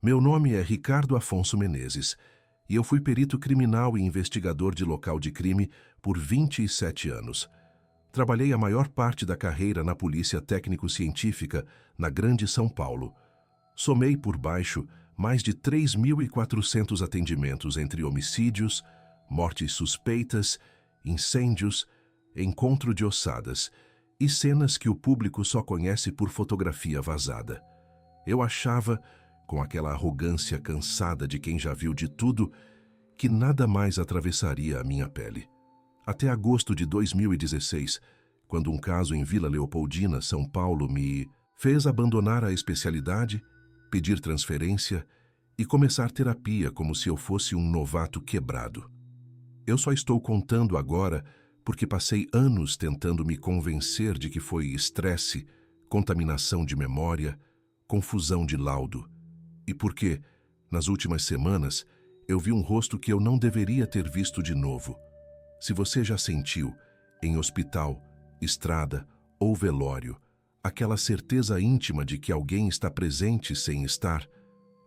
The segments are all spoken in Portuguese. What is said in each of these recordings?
Meu nome é Ricardo Afonso Menezes e eu fui perito criminal e investigador de local de crime por 27 anos. Trabalhei a maior parte da carreira na Polícia Técnico-Científica, na Grande São Paulo. Somei por baixo mais de 3.400 atendimentos entre homicídios, mortes suspeitas, incêndios, encontro de ossadas e cenas que o público só conhece por fotografia vazada. Eu achava, com aquela arrogância cansada de quem já viu de tudo, que nada mais atravessaria a minha pele. Até agosto de 2016, quando um caso em Vila Leopoldina, São Paulo, me fez abandonar a especialidade, pedir transferência e começar terapia como se eu fosse um novato quebrado. Eu só estou contando agora porque passei anos tentando me convencer de que foi estresse, contaminação de memória, confusão de laudo. E porque, nas últimas semanas, eu vi um rosto que eu não deveria ter visto de novo. Se você já sentiu, em hospital, estrada ou velório, aquela certeza íntima de que alguém está presente sem estar,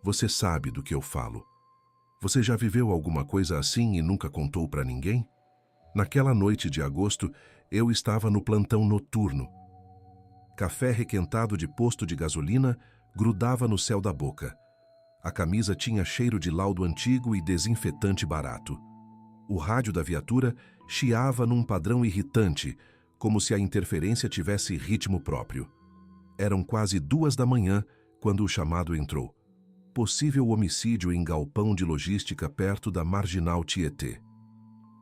você sabe do que eu falo. Você já viveu alguma coisa assim e nunca contou para ninguém? Naquela noite de agosto, eu estava no plantão noturno. Café requentado de posto de gasolina grudava no céu da boca. A camisa tinha cheiro de laudo antigo e desinfetante barato. O rádio da viatura chiava num padrão irritante, como se a interferência tivesse ritmo próprio. Eram quase 2 da manhã quando o chamado entrou. Possível homicídio em galpão de logística perto da Marginal Tietê.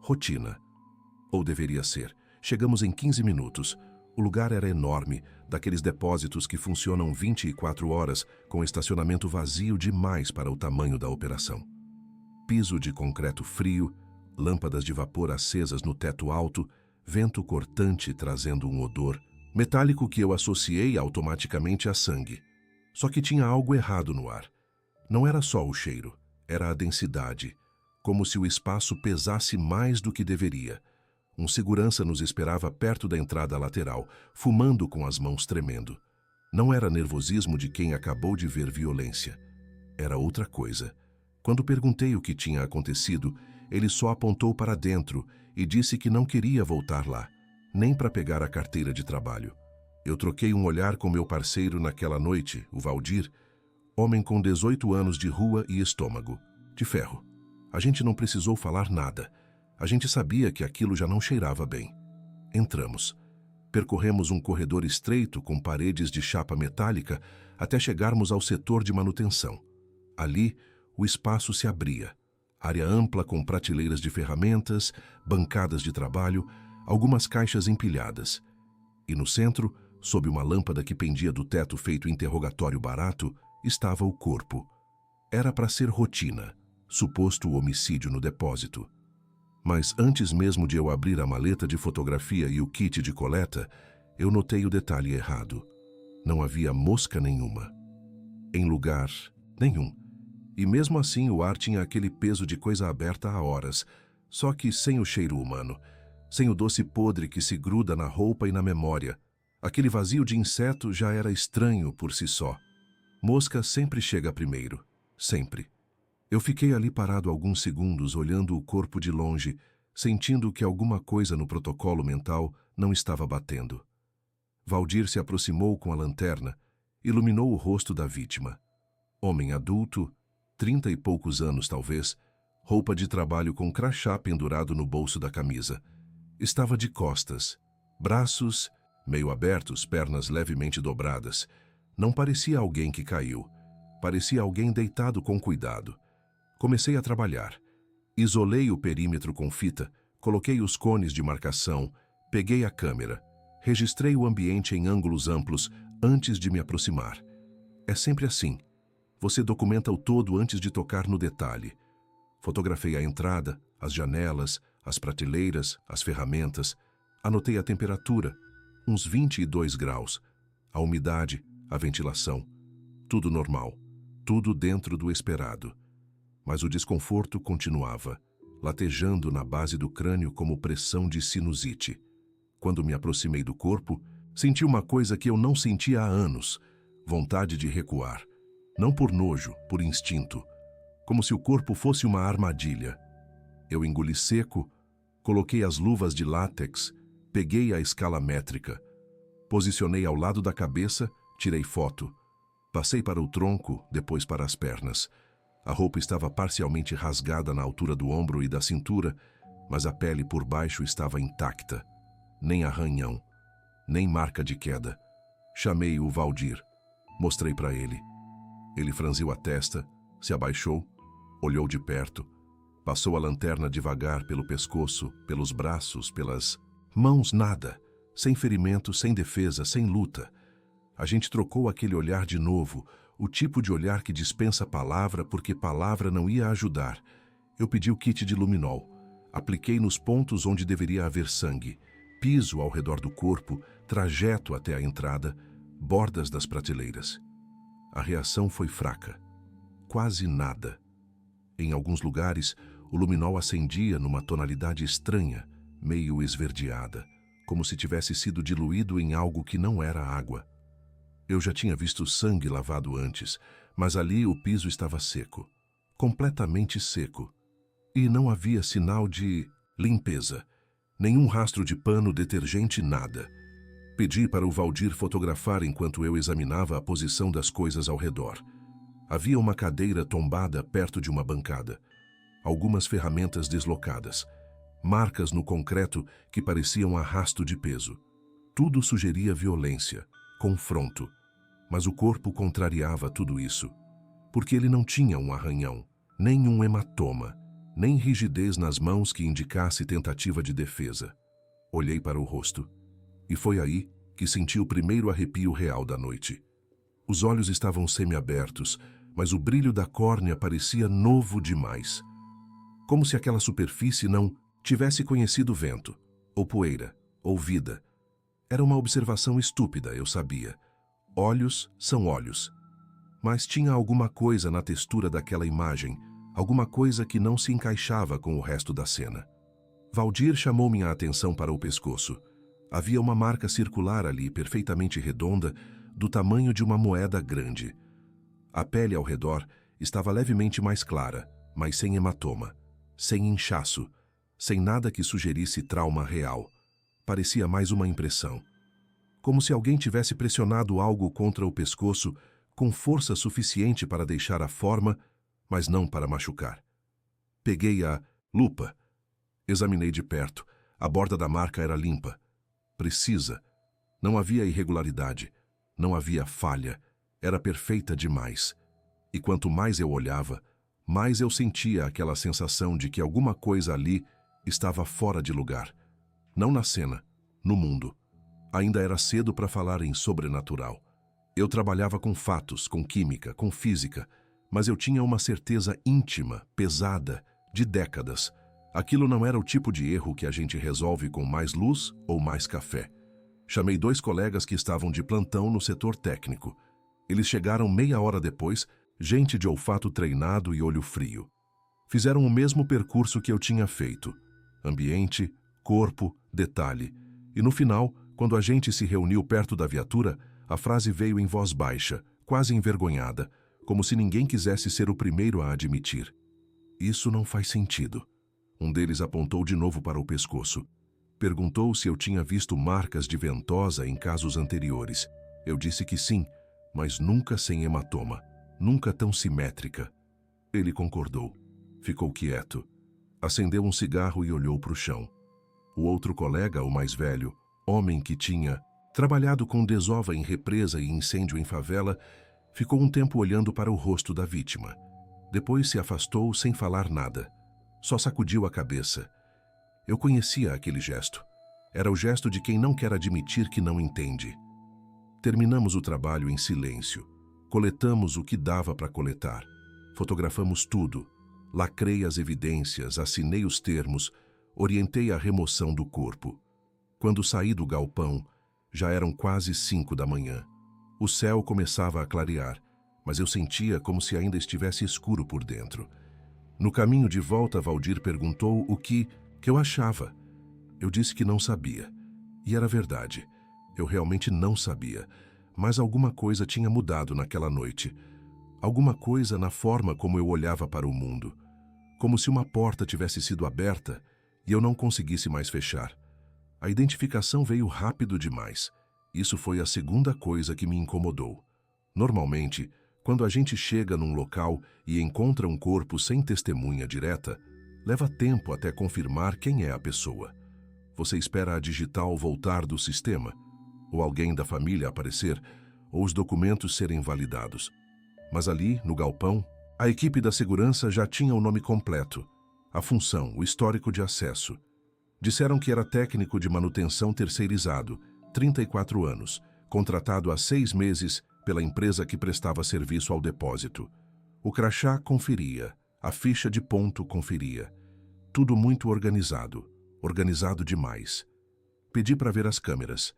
Rotina. Ou deveria ser. Chegamos em 15 minutos. O lugar era enorme, daqueles depósitos que funcionam 24 horas, com estacionamento vazio demais para o tamanho da operação. Piso de concreto frio, lâmpadas de vapor acesas no teto alto, vento cortante trazendo um odor metálico que eu associei automaticamente a sangue. Só que tinha algo errado no ar. Não era só o cheiro, era a densidade, como se o espaço pesasse mais do que deveria. Um segurança nos esperava perto da entrada lateral, fumando com as mãos tremendo. Não era nervosismo de quem acabou de ver violência. Era outra coisa. Quando perguntei o que tinha acontecido, ele só apontou para dentro e disse que não queria voltar lá, nem para pegar a carteira de trabalho. Eu troquei um olhar com meu parceiro naquela noite, o Valdir, homem com 18 anos de rua e estômago, de ferro. A gente não precisou falar nada. A gente sabia que aquilo já não cheirava bem. Entramos. Percorremos um corredor estreito com paredes de chapa metálica até chegarmos ao setor de manutenção. Ali, o espaço se abria. Área ampla com prateleiras de ferramentas, bancadas de trabalho, algumas caixas empilhadas. E no centro, sob uma lâmpada que pendia do teto feito interrogatório barato, estava o corpo. Era para ser rotina, suposto homicídio no depósito. Mas antes mesmo de eu abrir a maleta de fotografia e o kit de coleta, eu notei o detalhe errado. Não havia mosca nenhuma. Em lugar nenhum. E mesmo assim o ar tinha aquele peso de coisa aberta há horas, só que sem o cheiro humano, sem o doce podre que se gruda na roupa e na memória. Aquele vazio de inseto já era estranho por si só. Mosca sempre chega primeiro. Sempre. Eu fiquei ali parado alguns segundos, olhando o corpo de longe, sentindo que alguma coisa no protocolo mental não estava batendo. Valdir se aproximou com a lanterna, iluminou o rosto da vítima. Homem adulto, 30 e poucos anos talvez, roupa de trabalho com crachá pendurado no bolso da camisa. Estava de costas, braços meio abertos, pernas levemente dobradas. Não parecia alguém que caiu. Parecia alguém deitado com cuidado. Comecei a trabalhar. Isolei o perímetro com fita, coloquei os cones de marcação, peguei a câmera, registrei o ambiente em ângulos amplos antes de me aproximar. É sempre assim. Você documenta o todo antes de tocar no detalhe. Fotografei a entrada, as janelas, as prateleiras, as ferramentas. Anotei a temperatura, uns 22 graus. A umidade, a ventilação. Tudo normal. Tudo dentro do esperado. Mas o desconforto continuava, latejando na base do crânio como pressão de sinusite. Quando me aproximei do corpo, senti uma coisa que eu não sentia há anos, vontade de recuar. Não por nojo, por instinto, como se o corpo fosse uma armadilha. Eu engoli seco, coloquei as luvas de látex, peguei a escala métrica, posicionei ao lado da cabeça, tirei foto. Passei para o tronco, depois para as pernas. A roupa estava parcialmente rasgada na altura do ombro e da cintura, mas a pele por baixo estava intacta. Nem arranhão, nem marca de queda. Chamei o Valdir. Mostrei para ele. Ele franziu a testa, se abaixou, olhou de perto, passou a lanterna devagar pelo pescoço, pelos braços, pelas mãos, nada. Sem ferimento, sem defesa, sem luta. A gente trocou aquele olhar de novo, o tipo de olhar que dispensa palavra porque palavra não ia ajudar. Eu pedi o kit de luminol. Apliquei nos pontos onde deveria haver sangue. Piso ao redor do corpo, trajeto até a entrada, bordas das prateleiras. A reação foi fraca. Quase nada. Em alguns lugares, o luminol acendia numa tonalidade estranha, meio esverdeada, como se tivesse sido diluído em algo que não era água. Eu já tinha visto sangue lavado antes, mas ali o piso estava seco, completamente seco. E não havia sinal de limpeza, nenhum rastro de pano, detergente, nada. Pedi para o Valdir fotografar enquanto eu examinava a posição das coisas ao redor. Havia uma cadeira tombada perto de uma bancada, algumas ferramentas deslocadas, marcas no concreto que pareciam arrasto de peso. Tudo sugeria violência, confronto, mas o corpo contrariava tudo isso, porque ele não tinha um arranhão, nem um hematoma, nem rigidez nas mãos que indicasse tentativa de defesa. Olhei para o rosto, e foi aí que senti o primeiro arrepio real da noite. Os olhos estavam semiabertos, mas o brilho da córnea parecia novo demais. Como se aquela superfície não tivesse conhecido vento, ou poeira, ou vida. Era uma observação estúpida, eu sabia. Olhos são olhos. Mas tinha alguma coisa na textura daquela imagem, alguma coisa que não se encaixava com o resto da cena. Valdir chamou minha atenção para o pescoço. Havia uma marca circular ali, perfeitamente redonda, do tamanho de uma moeda grande. A pele ao redor estava levemente mais clara, mas sem hematoma, sem inchaço, sem nada que sugerisse trauma real. Parecia mais uma impressão. Como se alguém tivesse pressionado algo contra o pescoço com força suficiente para deixar a forma, mas não para machucar. Peguei a lupa. Examinei de perto. A borda da marca era limpa, precisa. Não havia irregularidade, não havia falha. Era perfeita demais. E quanto mais eu olhava, mais eu sentia aquela sensação de que alguma coisa ali estava fora de lugar. Não na cena, no mundo. Ainda era cedo para falar em sobrenatural. Eu trabalhava com fatos, com química, com física, mas eu tinha uma certeza íntima, pesada, de décadas. Aquilo não era o tipo de erro que a gente resolve com mais luz ou mais café. Chamei 2 colegas que estavam de plantão no setor técnico. Eles chegaram meia hora depois, gente de olfato treinado e olho frio. Fizeram o mesmo percurso que eu tinha feito. Ambiente, corpo, detalhe. E no final, quando a gente se reuniu perto da viatura, a frase veio em voz baixa, quase envergonhada, como se ninguém quisesse ser o primeiro a admitir. Isso não faz sentido. Um deles apontou de novo para o pescoço. Perguntou se eu tinha visto marcas de ventosa em casos anteriores. Eu disse que sim, mas nunca sem hematoma, nunca tão simétrica. Ele concordou. Ficou quieto. Acendeu um cigarro e olhou para o chão. O outro colega, o mais velho, homem que tinha trabalhado com desova em represa e incêndio em favela, ficou um tempo olhando para o rosto da vítima. Depois se afastou sem falar nada. Só sacudiu a cabeça. Eu conhecia aquele gesto. Era o gesto de quem não quer admitir que não entende. Terminamos o trabalho em silêncio. Coletamos o que dava para coletar. Fotografamos tudo. Lacrei as evidências, assinei os termos, orientei a remoção do corpo. Quando saí do galpão, já eram quase 5 da manhã. O céu começava a clarear, mas eu sentia como se ainda estivesse escuro por dentro. No caminho de volta, Valdir perguntou o que eu achava. Eu disse que não sabia. E era verdade. Eu realmente não sabia. Mas alguma coisa tinha mudado naquela noite. Alguma coisa na forma como eu olhava para o mundo, como se uma porta tivesse sido aberta e eu não conseguisse mais fechar. A identificação veio rápido demais. Isso foi a segunda coisa que me incomodou. Normalmente, quando a gente chega num local e encontra um corpo sem testemunha direta, leva tempo até confirmar quem é a pessoa. Você espera a digital voltar do sistema, ou alguém da família aparecer, ou os documentos serem validados. Mas ali, no galpão, a equipe da segurança já tinha o nome completo, a função, o histórico de acesso. Disseram que era técnico de manutenção terceirizado, 34 anos, contratado há 6 meses pela empresa que prestava serviço ao depósito. O crachá conferia, a ficha de ponto conferia. Tudo muito organizado, organizado demais. Pedi para ver as câmeras.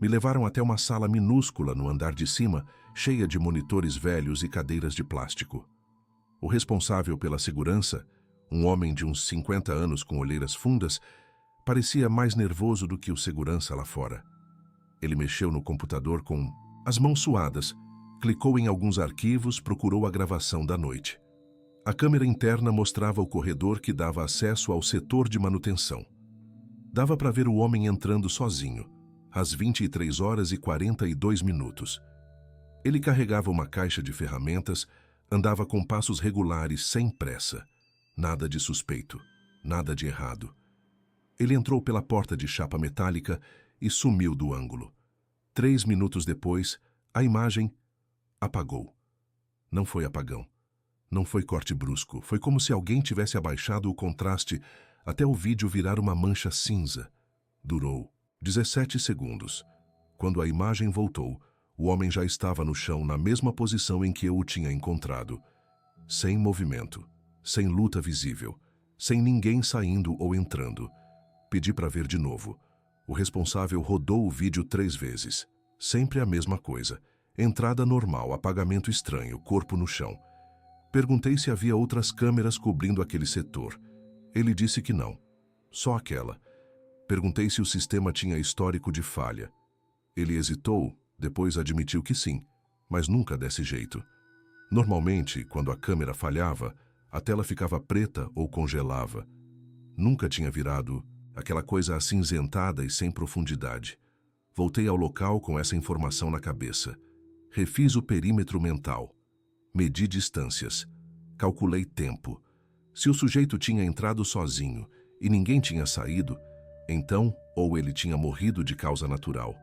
Me levaram até uma sala minúscula no andar de cima, cheia de monitores velhos e cadeiras de plástico. O responsável pela segurança, um homem de uns 50 anos com olheiras fundas, parecia mais nervoso do que o segurança lá fora. Ele mexeu no computador com as mãos suadas, clicou em alguns arquivos, procurou a gravação da noite. A câmera interna mostrava o corredor que dava acesso ao setor de manutenção. Dava para ver o homem entrando sozinho, às 23h42. Ele carregava uma caixa de ferramentas, andava com passos regulares, sem pressa. Nada de suspeito, nada de errado. Ele entrou pela porta de chapa metálica e sumiu do ângulo. 3 minutos depois, a imagem apagou. Não foi apagão. Não foi corte brusco. Foi como se alguém tivesse abaixado o contraste até o vídeo virar uma mancha cinza. Durou 17 segundos. Quando a imagem voltou, o homem já estava no chão na mesma posição em que eu o tinha encontrado. Sem movimento, sem luta visível, sem ninguém saindo ou entrando. Pedi para ver de novo. O responsável rodou o vídeo 3 vezes. Sempre a mesma coisa. Entrada normal, apagamento estranho, corpo no chão. Perguntei se havia outras câmeras cobrindo aquele setor. Ele disse que não. Só aquela. Perguntei se o sistema tinha histórico de falha. Ele hesitou, depois admitiu que sim, mas nunca desse jeito. Normalmente, quando a câmera falhava, a tela ficava preta ou congelava. Nunca tinha virado aquela coisa acinzentada e sem profundidade. Voltei ao local com essa informação na cabeça. Refiz o perímetro mental. Medi distâncias. Calculei tempo. Se o sujeito tinha entrado sozinho e ninguém tinha saído, então, ou ele tinha morrido de causa natural,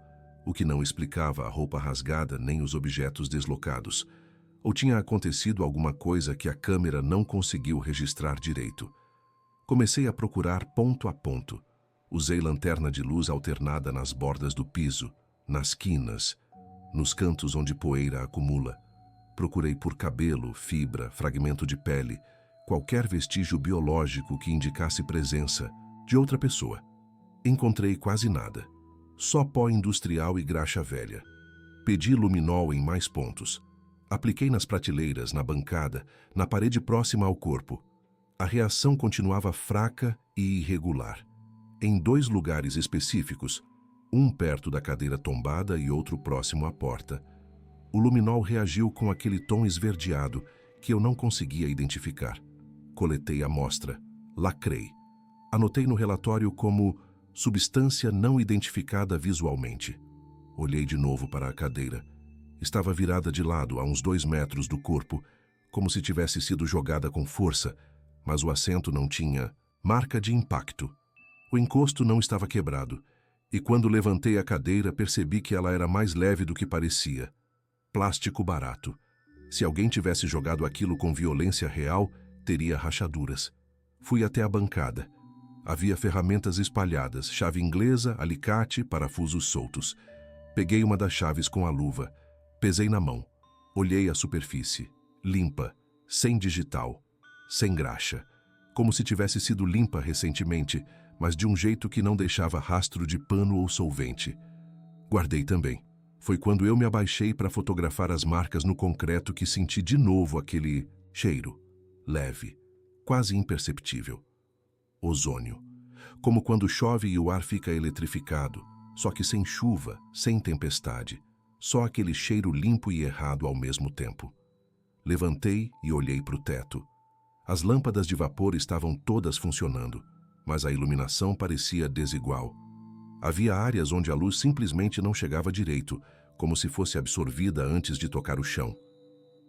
o que não explicava a roupa rasgada nem os objetos deslocados, ou tinha acontecido alguma coisa que a câmera não conseguiu registrar direito. Comecei a procurar ponto a ponto. Usei lanterna de luz alternada nas bordas do piso, nas quinas, nos cantos onde poeira acumula. Procurei por cabelo, fibra, fragmento de pele, qualquer vestígio biológico que indicasse presença de outra pessoa. Encontrei quase nada. Só pó industrial e graxa velha. Pedi luminol em mais pontos. Apliquei nas prateleiras, na bancada, na parede próxima ao corpo. A reação continuava fraca e irregular. Em 2 lugares específicos, um perto da cadeira tombada e outro próximo à porta, o luminol reagiu com aquele tom esverdeado que eu não conseguia identificar. Coletei a amostra. Lacrei. Anotei no relatório como substância não identificada visualmente. Olhei de novo para a cadeira. Estava virada de lado a uns 2 metros do corpo, como se tivesse sido jogada com força, mas o assento não tinha marca de impacto. O encosto não estava quebrado, e quando levantei a cadeira percebi que ela era mais leve do que parecia. Plástico barato. Se alguém tivesse jogado aquilo com violência real, teria rachaduras. Fui até a bancada. Havia ferramentas espalhadas, chave inglesa, alicate, parafusos soltos. Peguei uma das chaves com a luva. Pesei na mão. Olhei a superfície. Limpa, sem digital, sem graxa. Como se tivesse sido limpa recentemente, mas de um jeito que não deixava rastro de pano ou solvente. Guardei também. Foi quando eu me abaixei para fotografar as marcas no concreto que senti de novo aquele cheiro, leve, quase imperceptível. Ozônio. Como quando chove e o ar fica eletrificado, só que sem chuva, sem tempestade. Só aquele cheiro limpo e errado ao mesmo tempo. Levantei e olhei para o teto. As lâmpadas de vapor estavam todas funcionando, mas a iluminação parecia desigual. Havia áreas onde a luz simplesmente não chegava direito, como se fosse absorvida antes de tocar o chão.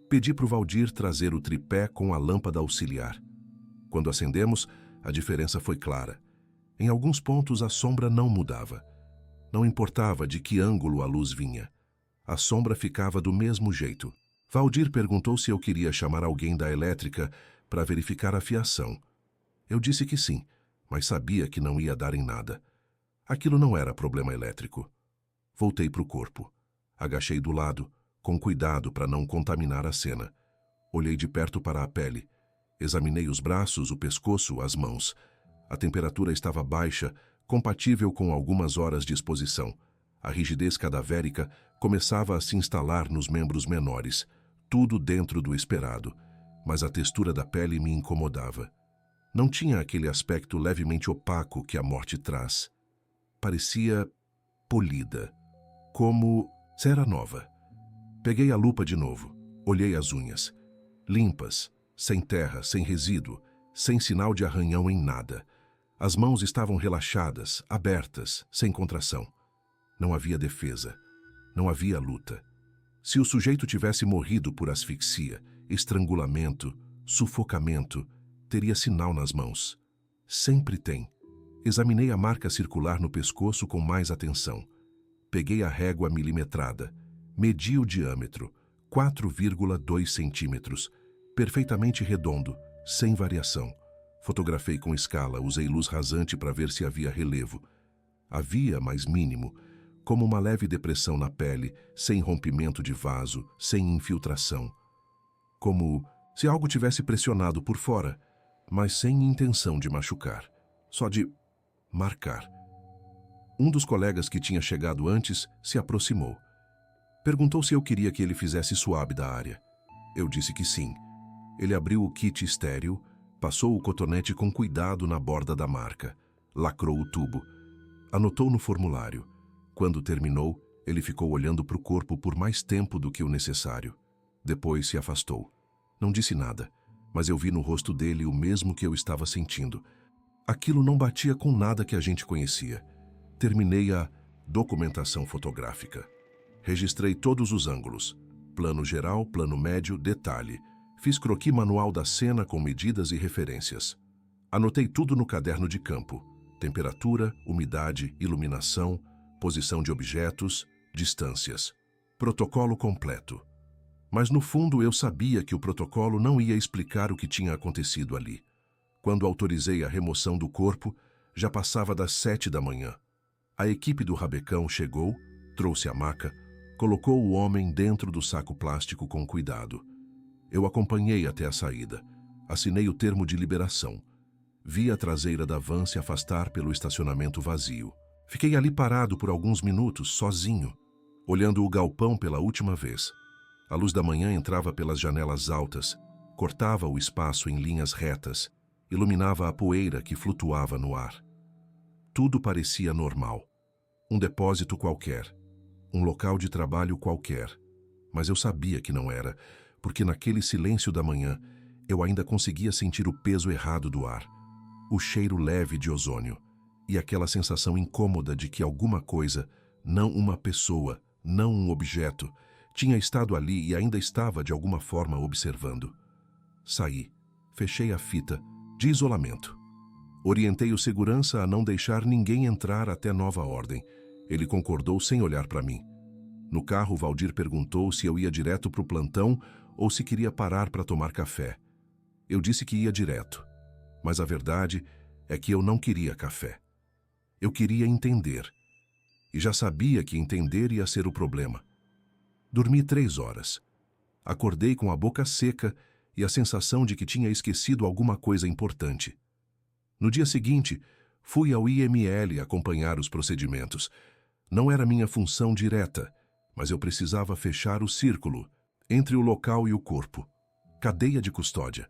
Pedi para o Valdir trazer o tripé com a lâmpada auxiliar. Quando acendemos, a diferença foi clara. Em alguns pontos a sombra não mudava. Não importava de que ângulo a luz vinha. A sombra ficava do mesmo jeito. Valdir perguntou se eu queria chamar alguém da elétrica para verificar a fiação. Eu disse que sim, mas sabia que não ia dar em nada. Aquilo não era problema elétrico. Voltei para o corpo. Agachei do lado, com cuidado para não contaminar a cena. Olhei de perto para a pele. Examinei os braços, o pescoço, as mãos. A temperatura estava baixa, compatível com algumas horas de exposição. A rigidez cadavérica começava a se instalar nos membros menores, tudo dentro do esperado, mas a textura da pele me incomodava. Não tinha aquele aspecto levemente opaco que a morte traz. Parecia polida, como se era nova. Peguei a lupa de novo, olhei as unhas. Limpas, sem terra, sem resíduo, sem sinal de arranhão em nada. As mãos estavam relaxadas, abertas, sem contração. Não havia defesa, não havia luta. Se o sujeito tivesse morrido por asfixia, estrangulamento, sufocamento, teria sinal nas mãos. Sempre tem. Examinei a marca circular no pescoço com mais atenção. Peguei a régua milimetrada. Medi o diâmetro, 4,2 centímetros, perfeitamente redondo, sem variação. Fotografei com escala, usei luz rasante para ver se havia relevo. Havia, mas mínimo, como uma leve depressão na pele, sem rompimento de vaso, sem infiltração. Como se algo tivesse pressionado por fora, mas sem intenção de machucar, só de marcar. Um dos colegas que tinha chegado antes se aproximou. Perguntou se eu queria que ele fizesse suave da área. Eu disse que sim. Ele abriu o kit estéril, passou o cotonete com cuidado na borda da marca, lacrou o tubo, anotou no formulário. Quando terminou, ele ficou olhando para o corpo por mais tempo do que o necessário. Depois se afastou. Não disse nada, mas eu vi no rosto dele o mesmo que eu estava sentindo. Aquilo não batia com nada que a gente conhecia. Terminei a documentação fotográfica. Registrei todos os ângulos. Plano geral, plano médio, detalhe. Fiz croquis manual da cena com medidas e referências. Anotei tudo no caderno de campo. Temperatura, umidade, iluminação, posição de objetos, distâncias. Protocolo completo. Mas no fundo eu sabia que o protocolo não ia explicar o que tinha acontecido ali. Quando autorizei a remoção do corpo, já passava das 7 da manhã. A equipe do rabecão chegou, trouxe a maca, colocou o homem dentro do saco plástico com cuidado. Eu acompanhei até a saída. Assinei o termo de liberação. Vi a traseira da van se afastar pelo estacionamento vazio. Fiquei ali parado por alguns minutos, sozinho, olhando o galpão pela última vez. A luz da manhã entrava pelas janelas altas, cortava o espaço em linhas retas, iluminava a poeira que flutuava no ar. Tudo parecia normal. Um depósito qualquer, um local de trabalho qualquer. Mas eu sabia que não era, porque naquele silêncio da manhã eu ainda conseguia sentir o peso errado do ar, o cheiro leve de ozônio e aquela sensação incômoda de que alguma coisa, não uma pessoa, não um objeto, tinha estado ali e ainda estava de alguma forma observando. Saí, fechei a fita de isolamento. Orientei o segurança a não deixar ninguém entrar até nova ordem. Ele concordou sem olhar para mim. No carro, Valdir perguntou se eu ia direto para o plantão ou se queria parar para tomar café. Eu disse que ia direto, mas a verdade é que eu não queria café. Eu queria entender. E já sabia que entender ia ser o problema. Dormi 3 horas. Acordei com a boca seca e a sensação de que tinha esquecido alguma coisa importante. No dia seguinte, fui ao IML acompanhar os procedimentos. Não era minha função direta, mas eu precisava fechar o círculo entre o local e o corpo. Cadeia de custódia.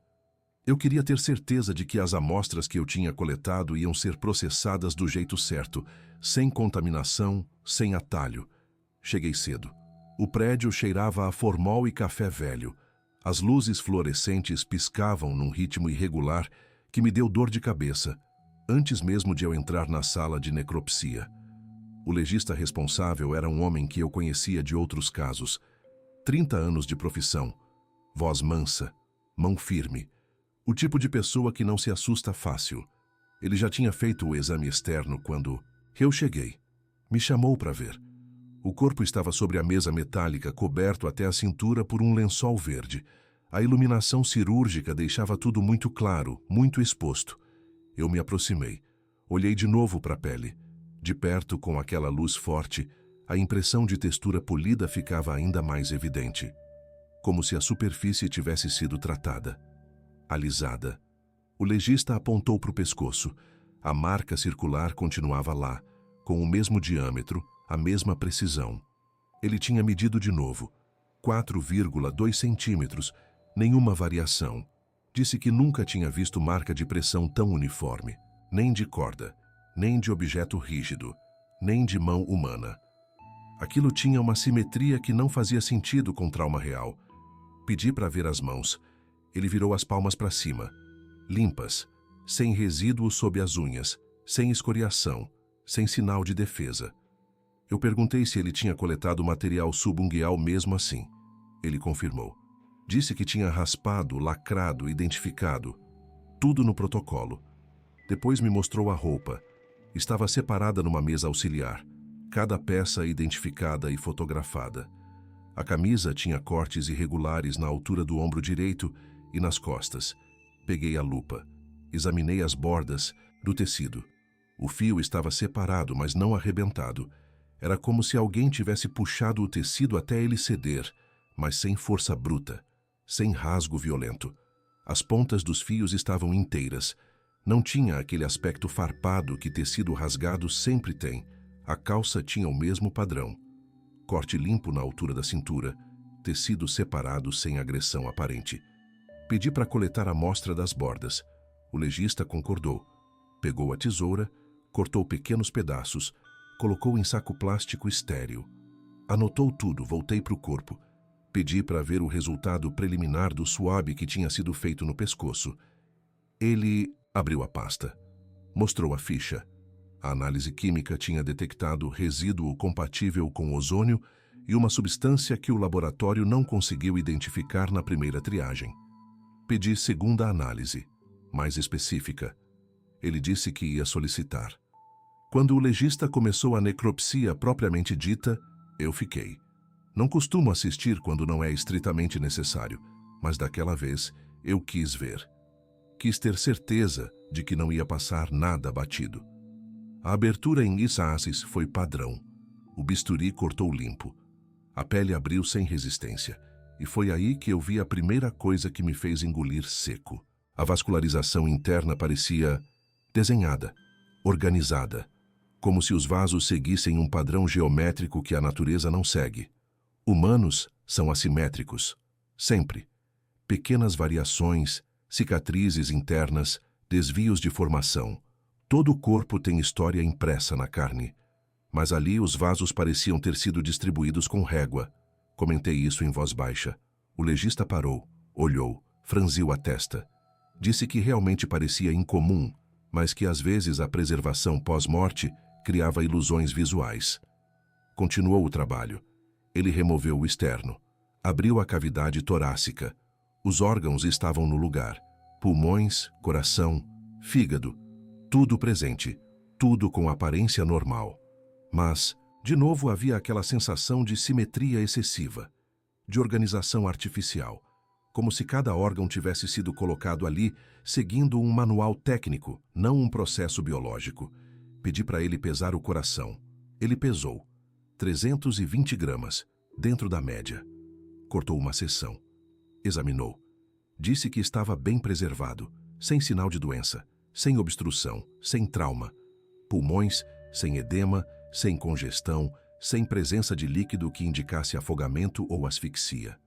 Eu queria ter certeza de que as amostras que eu tinha coletado iam ser processadas do jeito certo, sem contaminação, sem atalho. Cheguei cedo. O prédio cheirava a formol e café velho. As luzes fluorescentes piscavam num ritmo irregular que me deu dor de cabeça, antes mesmo de eu entrar na sala de necropsia. O legista responsável era um homem que eu conhecia de outros casos. 30 anos de profissão, voz mansa, mão firme. O tipo de pessoa que não se assusta fácil. Ele já tinha feito o exame externo quando eu cheguei. Me chamou para ver. O corpo estava sobre a mesa metálica, coberto até a cintura por um lençol verde. A iluminação cirúrgica deixava tudo muito claro, muito exposto. Eu me aproximei. Olhei de novo para a pele. De perto, com aquela luz forte, a impressão de textura polida ficava ainda mais evidente. Como se a superfície tivesse sido tratada. Alisada. O legista apontou para o pescoço. A marca circular continuava lá, com o mesmo diâmetro, a mesma precisão. Ele tinha medido de novo. 4,2 centímetros, nenhuma variação. Disse que nunca tinha visto marca de pressão tão uniforme, nem de corda, nem de objeto rígido, nem de mão humana. Aquilo tinha uma simetria que não fazia sentido com trauma real. Pedi para ver as mãos. Ele virou as palmas para cima, limpas, sem resíduo sob as unhas, sem escoriação, sem sinal de defesa. Eu perguntei se ele tinha coletado material subungueal mesmo assim. Ele confirmou. Disse que tinha raspado, lacrado, identificado. Tudo no protocolo. Depois me mostrou a roupa. Estava separada numa mesa auxiliar. Cada peça identificada e fotografada. A camisa tinha cortes irregulares na altura do ombro direito e nas costas. Peguei a lupa. Examinei as bordas do tecido. O fio estava separado, mas não arrebentado. Era como se alguém tivesse puxado o tecido até ele ceder, mas sem força bruta, sem rasgo violento. As pontas dos fios estavam inteiras. Não tinha aquele aspecto farpado que tecido rasgado sempre tem. A calça tinha o mesmo padrão. Corte limpo na altura da cintura, tecido separado sem agressão aparente. Pedi para coletar a amostra das bordas. O legista concordou. Pegou a tesoura, cortou pequenos pedaços, colocou em saco plástico estéril. Anotou tudo, voltei para o corpo. Pedi para ver o resultado preliminar do swab que tinha sido feito no pescoço. Ele abriu a pasta. Mostrou a ficha. A análise química tinha detectado resíduo compatível com ozônio e uma substância que o laboratório não conseguiu identificar na primeira triagem. Pedi segunda análise, mais específica. Ele disse que ia solicitar. Quando o legista começou a necropsia propriamente dita, eu fiquei. Não costumo assistir quando não é estritamente necessário, mas daquela vez eu quis ver. Quis ter certeza de que não ia passar nada batido. A abertura em Isaacis foi padrão. O bisturi cortou limpo. A pele abriu sem resistência. E foi aí que eu vi a primeira coisa que me fez engolir seco. A vascularização interna parecia desenhada, organizada, como se os vasos seguissem um padrão geométrico que a natureza não segue. Humanos são assimétricos, sempre. Pequenas variações, cicatrizes internas, desvios de formação. Todo o corpo tem história impressa na carne. Mas ali os vasos pareciam ter sido distribuídos com régua. Comentei isso em voz baixa. O legista parou, olhou, franziu a testa. Disse que realmente parecia incomum, mas que às vezes a preservação pós-morte criava ilusões visuais. Continuou o trabalho. Ele removeu o externo. Abriu a cavidade torácica. Os órgãos estavam no lugar. Pulmões, coração, fígado. Tudo presente. Tudo com aparência normal. Mas, de novo, havia aquela sensação de simetria excessiva, de organização artificial, como se cada órgão tivesse sido colocado ali seguindo um manual técnico, não um processo biológico. Pedi para ele pesar o coração. Ele pesou. 320 gramas, dentro da média. Cortou uma seção. Examinou. Disse que estava bem preservado, sem sinal de doença, sem obstrução, sem trauma. Pulmões, sem edema, sem congestão, sem presença de líquido que indicasse afogamento ou asfixia.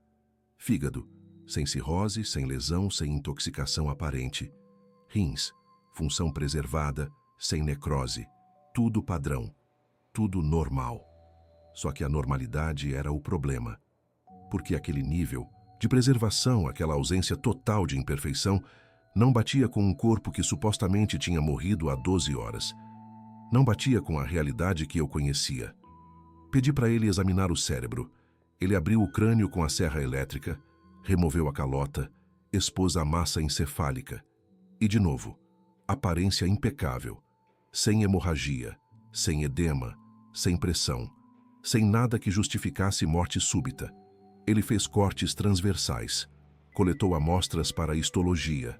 Fígado, sem cirrose, sem lesão, sem intoxicação aparente. Rins, função preservada, sem necrose. Tudo padrão, tudo normal. Só que a normalidade era o problema, porque aquele nível, de preservação, aquela ausência total de imperfeição, não batia com um corpo que supostamente tinha morrido há 12 horas. Não batia com a realidade que eu conhecia. Pedi para ele examinar o cérebro. Ele abriu o crânio com a serra elétrica, removeu a calota, expôs a massa encefálica. E, de novo, aparência impecável, sem hemorragia, sem edema, sem pressão, sem nada que justificasse morte súbita. Ele fez cortes transversais, coletou amostras para histologia,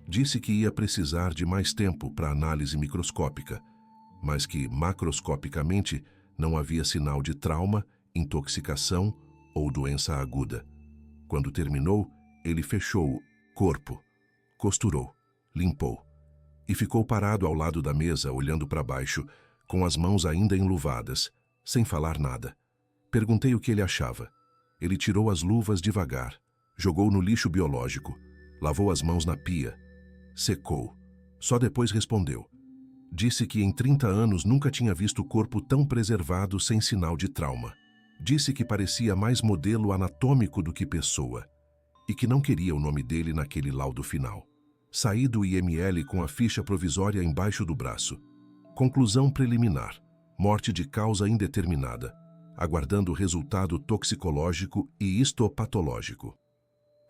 disse que ia precisar de mais tempo para análise microscópica, mas que, macroscopicamente, não havia sinal de trauma, intoxicação ou doença aguda. Quando terminou, ele fechou o corpo, costurou, limpou e ficou parado ao lado da mesa, olhando para baixo, com as mãos ainda enluvadas, sem falar nada. Perguntei o que ele achava. Ele tirou as luvas devagar, jogou no lixo biológico, lavou as mãos na pia, secou. Só depois respondeu. Disse que em 30 anos nunca tinha visto o corpo tão preservado sem sinal de trauma. Disse que parecia mais modelo anatômico do que pessoa e que não queria o nome dele naquele laudo final. Saí do IML com a ficha provisória embaixo do braço. Conclusão preliminar. Morte de causa indeterminada, aguardando o resultado toxicológico e histopatológico.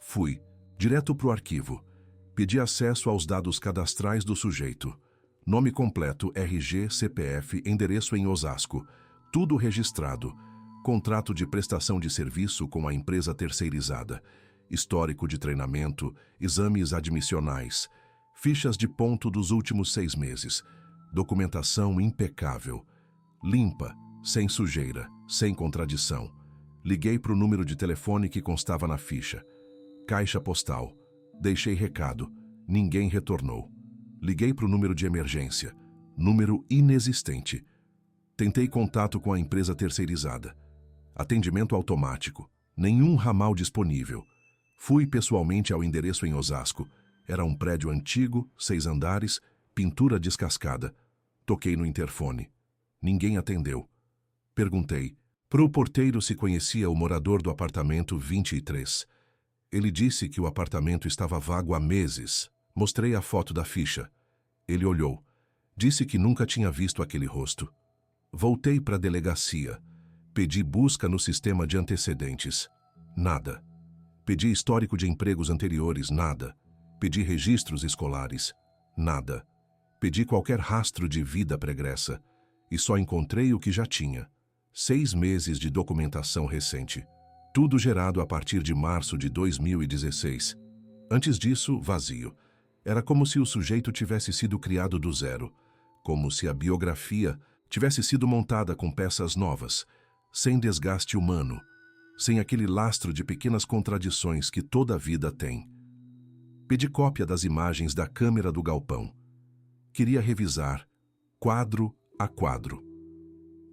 Fui direto para o arquivo. Pedi acesso aos dados cadastrais do sujeito. Nome completo, RG, CPF, endereço em Osasco. Tudo registrado. Contrato de prestação de serviço com a empresa terceirizada. Histórico de treinamento, exames admissionais. Fichas de ponto dos últimos 6 meses. Documentação impecável. Limpa, sem sujeira, sem contradição. Liguei para o número de telefone que constava na ficha. Caixa postal. Deixei recado. Ninguém retornou. Liguei para o número de emergência. Número inexistente. Tentei contato com a empresa terceirizada. Atendimento automático. Nenhum ramal disponível. Fui pessoalmente ao endereço em Osasco. Era um prédio antigo, 6 andares, pintura descascada. Toquei no interfone. Ninguém atendeu. Perguntei para o porteiro se conhecia o morador do apartamento 23. Ele disse que o apartamento estava vago há meses. Mostrei a foto da ficha. Ele olhou. Disse que nunca tinha visto aquele rosto. Voltei para a delegacia. Pedi busca no sistema de antecedentes. Nada. Pedi histórico de empregos anteriores. Nada. Pedi registros escolares. Nada. Pedi qualquer rastro de vida pregressa. E só encontrei o que já tinha. 6 meses de documentação recente. Tudo gerado a partir de março de 2016. Antes disso, vazio. Era como se o sujeito tivesse sido criado do zero. Como se a biografia tivesse sido montada com peças novas, sem desgaste humano, sem aquele lastro de pequenas contradições que toda a vida tem. Pedi cópia das imagens da câmera do galpão. Queria revisar, quadro a quadro.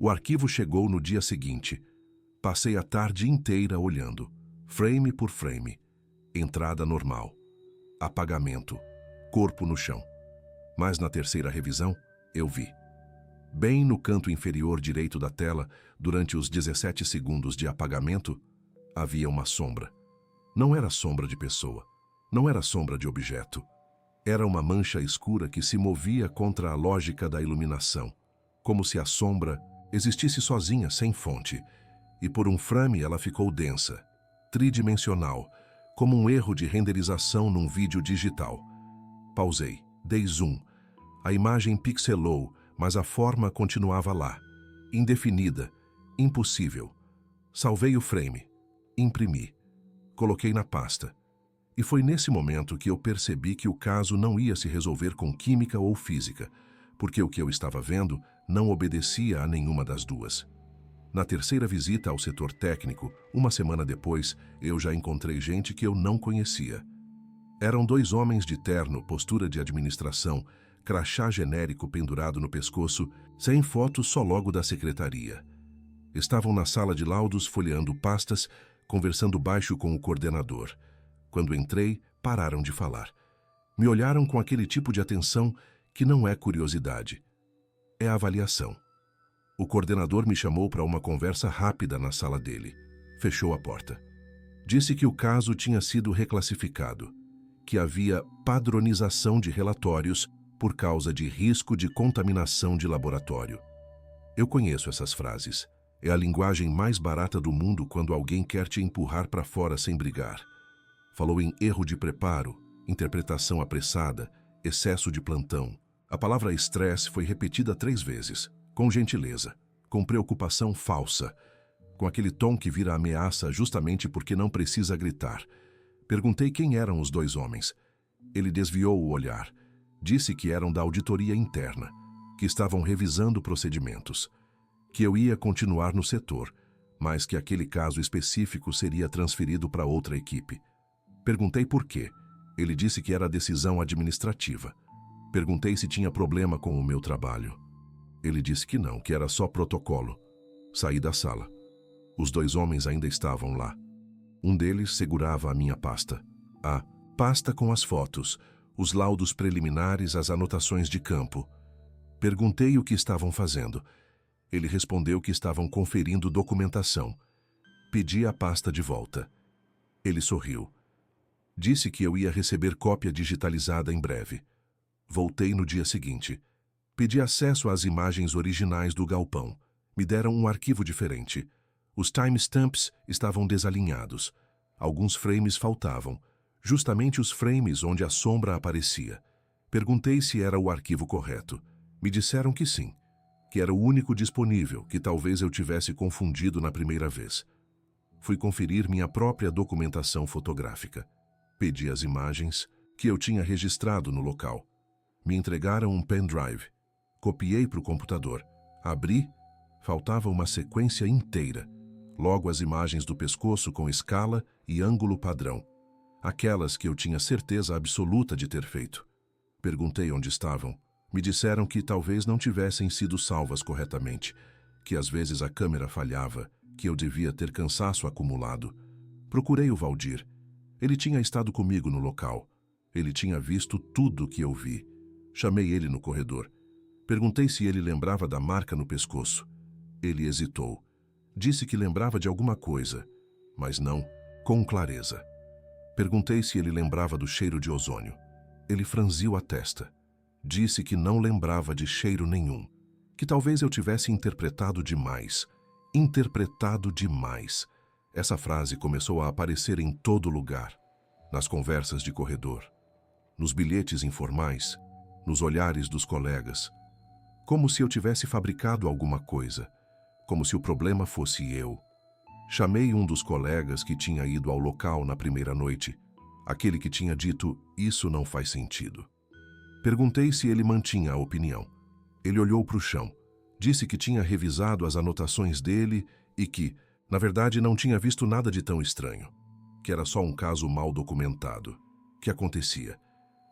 O arquivo chegou no dia seguinte. Passei a tarde inteira olhando, frame por frame. Entrada normal. Apagamento. Corpo no chão. Mas na terceira revisão, eu vi. Bem no canto inferior direito da tela, durante os 17 segundos de apagamento, havia uma sombra. Não era sombra de pessoa. Não era sombra de objeto. Era uma mancha escura que se movia contra a lógica da iluminação, como se a sombra existisse sozinha, sem fonte, e por um frame ela ficou densa, tridimensional, como um erro de renderização num vídeo digital. Pausei, dei zoom. A imagem pixelou, mas a forma continuava lá, indefinida, impossível. Salvei o frame, imprimi, coloquei na pasta. E foi nesse momento que eu percebi que o caso não ia se resolver com química ou física, porque o que eu estava vendo não obedecia a nenhuma das duas. Na terceira visita ao setor técnico, uma semana depois, eu já encontrei gente que eu não conhecia. Eram 2 homens de terno, postura de administração, crachá genérico pendurado no pescoço, sem foto, só logo da secretaria. Estavam na sala de laudos folheando pastas, conversando baixo com o coordenador. Quando entrei, pararam de falar. Me olharam com aquele tipo de atenção que não é curiosidade. É avaliação. O coordenador me chamou para uma conversa rápida na sala dele. Fechou a porta. Disse que o caso tinha sido reclassificado, que havia padronização de relatórios por causa de risco de contaminação de laboratório. Eu conheço essas frases. É a linguagem mais barata do mundo quando alguém quer te empurrar para fora sem brigar. Falou em erro de preparo, interpretação apressada, excesso de plantão. A palavra estresse foi repetida 3 vezes, com gentileza, com preocupação falsa, com aquele tom que vira ameaça justamente porque não precisa gritar. Perguntei quem eram os 2 homens. Ele desviou o olhar. Disse que eram da auditoria interna, que estavam revisando procedimentos, que eu ia continuar no setor, mas que aquele caso específico seria transferido para outra equipe. Perguntei por quê. Ele disse que era decisão administrativa. Perguntei se tinha problema com o meu trabalho. Ele disse que não, que era só protocolo. Saí da sala. Os 2 homens ainda estavam lá. Um deles segurava a minha pasta. A pasta com as fotos, os laudos preliminares, as anotações de campo. Perguntei o que estavam fazendo. Ele respondeu que estavam conferindo documentação. Pedi a pasta de volta. Ele sorriu. Disse que eu ia receber cópia digitalizada em breve. Voltei no dia seguinte. Pedi acesso às imagens originais do galpão. Me deram um arquivo diferente. Os timestamps estavam desalinhados. Alguns frames faltavam, justamente os frames onde a sombra aparecia. Perguntei se era o arquivo correto. Me disseram que sim, que era o único disponível, que talvez eu tivesse confundido na primeira vez. Fui conferir minha própria documentação fotográfica. Pedi as imagens que eu tinha registrado no local. Me entregaram um pendrive. Copiei para o computador. Abri, faltava uma sequência inteira. Logo as imagens do pescoço com escala e ângulo padrão. Aquelas que eu tinha certeza absoluta de ter feito. Perguntei onde estavam. Me disseram que talvez não tivessem sido salvas corretamente, que às vezes a câmera falhava, que eu devia ter cansaço acumulado. Procurei o Valdir. Ele tinha estado comigo no local. Ele tinha visto tudo o que eu vi. Chamei ele no corredor. Perguntei se ele lembrava da marca no pescoço. Ele hesitou. Disse que lembrava de alguma coisa, mas não com clareza. Perguntei se ele lembrava do cheiro de ozônio. Ele franziu a testa. Disse que não lembrava de cheiro nenhum, que talvez eu tivesse interpretado demais. Interpretado demais. Essa frase começou a aparecer em todo lugar, nas conversas de corredor, nos bilhetes informais, nos olhares dos colegas, como se eu tivesse fabricado alguma coisa, como se o problema fosse eu. Chamei um dos colegas que tinha ido ao local na primeira noite, aquele que tinha dito, isso não faz sentido. Perguntei se ele mantinha a opinião. Ele olhou para o chão, disse que tinha revisado as anotações dele e que, na verdade, não tinha visto nada de tão estranho, que era só um caso mal documentado. Que acontecia?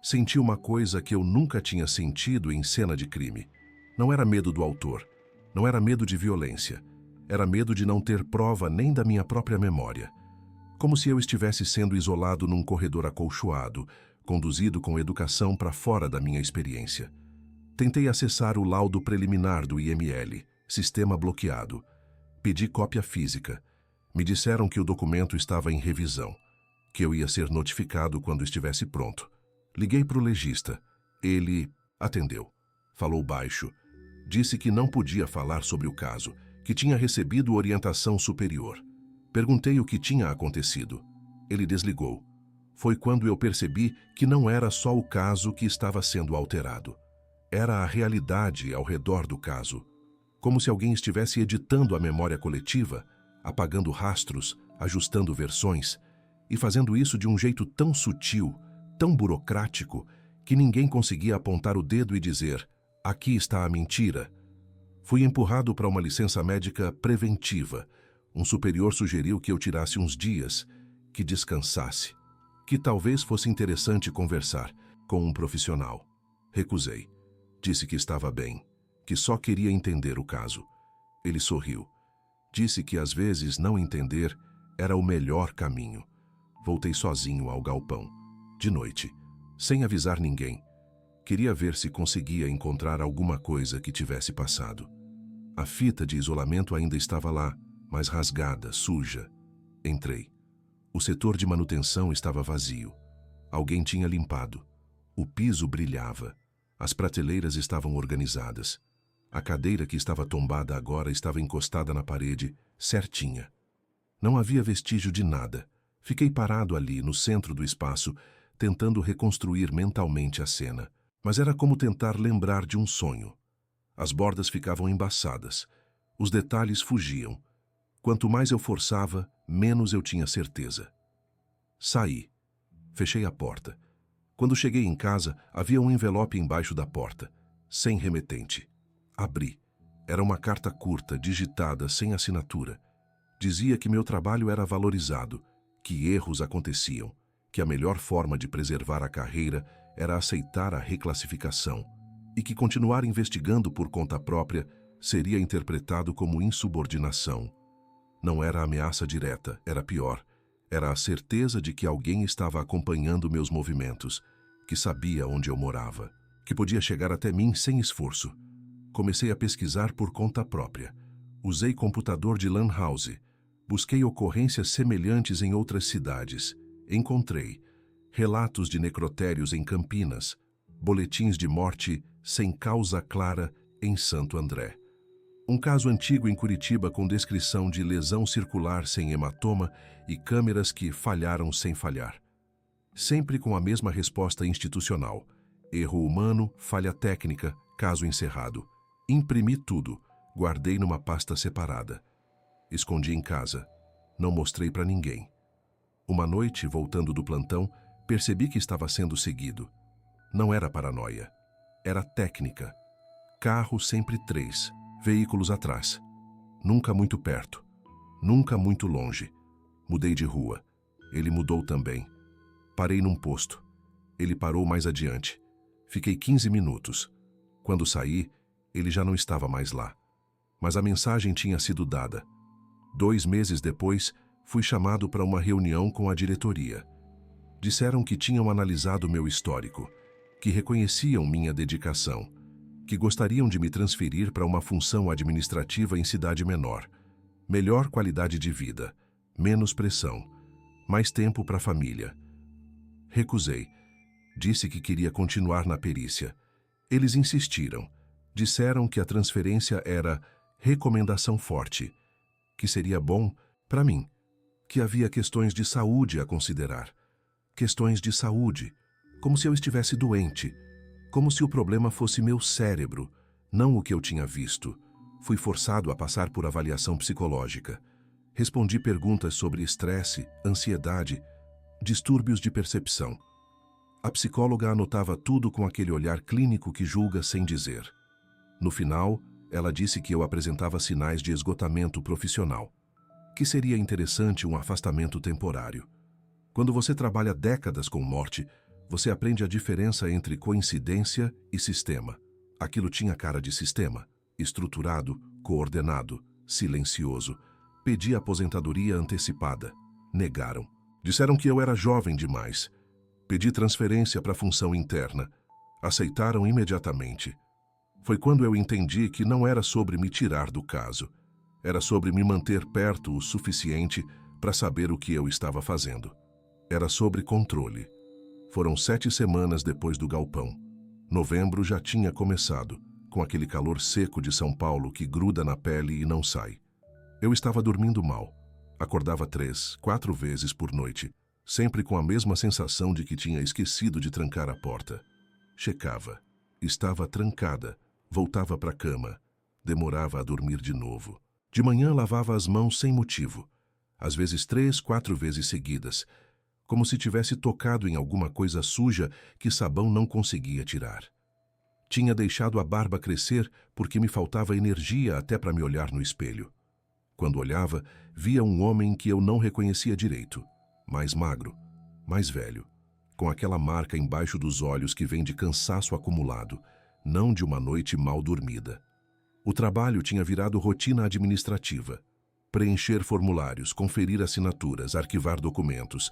Senti uma coisa que eu nunca tinha sentido em cena de crime. Não era medo do autor, não era medo de violência, era medo de não ter prova nem da minha própria memória. Como se eu estivesse sendo isolado num corredor acolchoado, conduzido com educação para fora da minha experiência. Tentei acessar o laudo preliminar do IML, sistema bloqueado. Pedi cópia física. Me disseram que o documento estava em revisão, que eu ia ser notificado quando estivesse pronto. Liguei para o legista. Ele atendeu. Falou baixo. Disse que não podia falar sobre o caso, que tinha recebido orientação superior. Perguntei o que tinha acontecido. Ele desligou. Foi quando eu percebi que não era só o caso que estava sendo alterado. Era a realidade ao redor do caso. Como se alguém estivesse editando a memória coletiva, apagando rastros, ajustando versões, e fazendo isso de um jeito tão sutil, tão burocrático, que ninguém conseguia apontar o dedo e dizer, aqui está a mentira. Fui empurrado para uma licença médica preventiva. Um superior sugeriu que eu tirasse uns dias, que descansasse, que talvez fosse interessante conversar com um profissional. Recusei. Disse que estava bem, que só queria entender o caso. Ele sorriu. Disse que às vezes não entender era o melhor caminho. Voltei sozinho ao galpão, de noite, sem avisar ninguém. Queria ver se conseguia encontrar alguma coisa que tivesse passado. A fita de isolamento ainda estava lá, mas rasgada, suja. Entrei. O setor de manutenção estava vazio. Alguém tinha limpado. O piso brilhava. As prateleiras estavam organizadas. A cadeira que estava tombada agora estava encostada na parede, certinha. Não havia vestígio de nada. Fiquei parado ali, no centro do espaço, tentando reconstruir mentalmente a cena. Mas era como tentar lembrar de um sonho. As bordas ficavam embaçadas. Os detalhes fugiam. Quanto mais eu forçava, menos eu tinha certeza. Saí. Fechei a porta. Quando cheguei em casa, havia um envelope embaixo da porta, sem remetente. Abri. Era uma carta curta, digitada, sem assinatura. Dizia que meu trabalho era valorizado, que erros aconteciam, que a melhor forma de preservar a carreira era aceitar a reclassificação e que continuar investigando por conta própria seria interpretado como insubordinação. Não era ameaça direta, era pior. Era a certeza de que alguém estava acompanhando meus movimentos, que sabia onde eu morava, que podia chegar até mim sem esforço. Comecei a pesquisar por conta própria. Usei computador de lan house. Busquei ocorrências semelhantes em outras cidades. Encontrei relatos de necrotérios em Campinas, boletins de morte sem causa clara em Santo André. Um caso antigo em Curitiba com descrição de lesão circular sem hematoma e câmeras que falharam sem falhar. Sempre com a mesma resposta institucional. Erro humano, falha técnica, caso encerrado. Imprimi tudo, guardei numa pasta separada. Escondi em casa. Não mostrei para ninguém. Uma noite, voltando do plantão, percebi que estava sendo seguido. Não era paranoia. Era técnica. Carro sempre 3, veículos atrás. Nunca muito perto. Nunca muito longe. Mudei de rua. Ele mudou também. Parei num posto. Ele parou mais adiante. Fiquei 15 minutos. Quando saí, ele já não estava mais lá. Mas a mensagem tinha sido dada. 2 meses depois, fui chamado para uma reunião com a diretoria. Disseram que tinham analisado meu histórico, que reconheciam minha dedicação, que gostariam de me transferir para uma função administrativa em cidade menor. Melhor qualidade de vida, menos pressão, mais tempo para a família. Recusei. Disse que queria continuar na perícia. Eles insistiram. Disseram que a transferência era recomendação forte, que seria bom para mim, que havia questões de saúde a considerar. Questões de saúde, como se eu estivesse doente, como se o problema fosse meu cérebro, não o que eu tinha visto. Fui forçado a passar por avaliação psicológica. Respondi perguntas sobre estresse, ansiedade, distúrbios de percepção. A psicóloga anotava tudo com aquele olhar clínico que julga sem dizer. No final, ela disse que eu apresentava sinais de esgotamento profissional, que seria interessante um afastamento temporário. Quando você trabalha décadas com morte, você aprende a diferença entre coincidência e sistema. Aquilo tinha cara de sistema, estruturado, coordenado, silencioso. Pedi aposentadoria antecipada. Negaram. Disseram que eu era jovem demais. Pedi transferência para a função interna. Aceitaram imediatamente. Foi quando eu entendi que não era sobre me tirar do caso. Era sobre me manter perto o suficiente para saber o que eu estava fazendo. Era sobre controle. Foram 7 semanas depois do galpão. Novembro já tinha começado, com aquele calor seco de São Paulo que gruda na pele e não sai. Eu estava dormindo mal. Acordava 3, 4 vezes por noite, sempre com a mesma sensação de que tinha esquecido de trancar a porta. Checava. Estava trancada. Voltava para a cama. Demorava a dormir de novo. De manhã lavava as mãos sem motivo. Às vezes 3, 4 vezes seguidas, como se tivesse tocado em alguma coisa suja que sabão não conseguia tirar. Tinha deixado a barba crescer porque me faltava energia até para me olhar no espelho. Quando olhava, via um homem que eu não reconhecia direito, mais magro, mais velho, com aquela marca embaixo dos olhos que vem de cansaço acumulado, não de uma noite mal dormida. O trabalho tinha virado rotina administrativa. Preencher formulários, conferir assinaturas, arquivar documentos.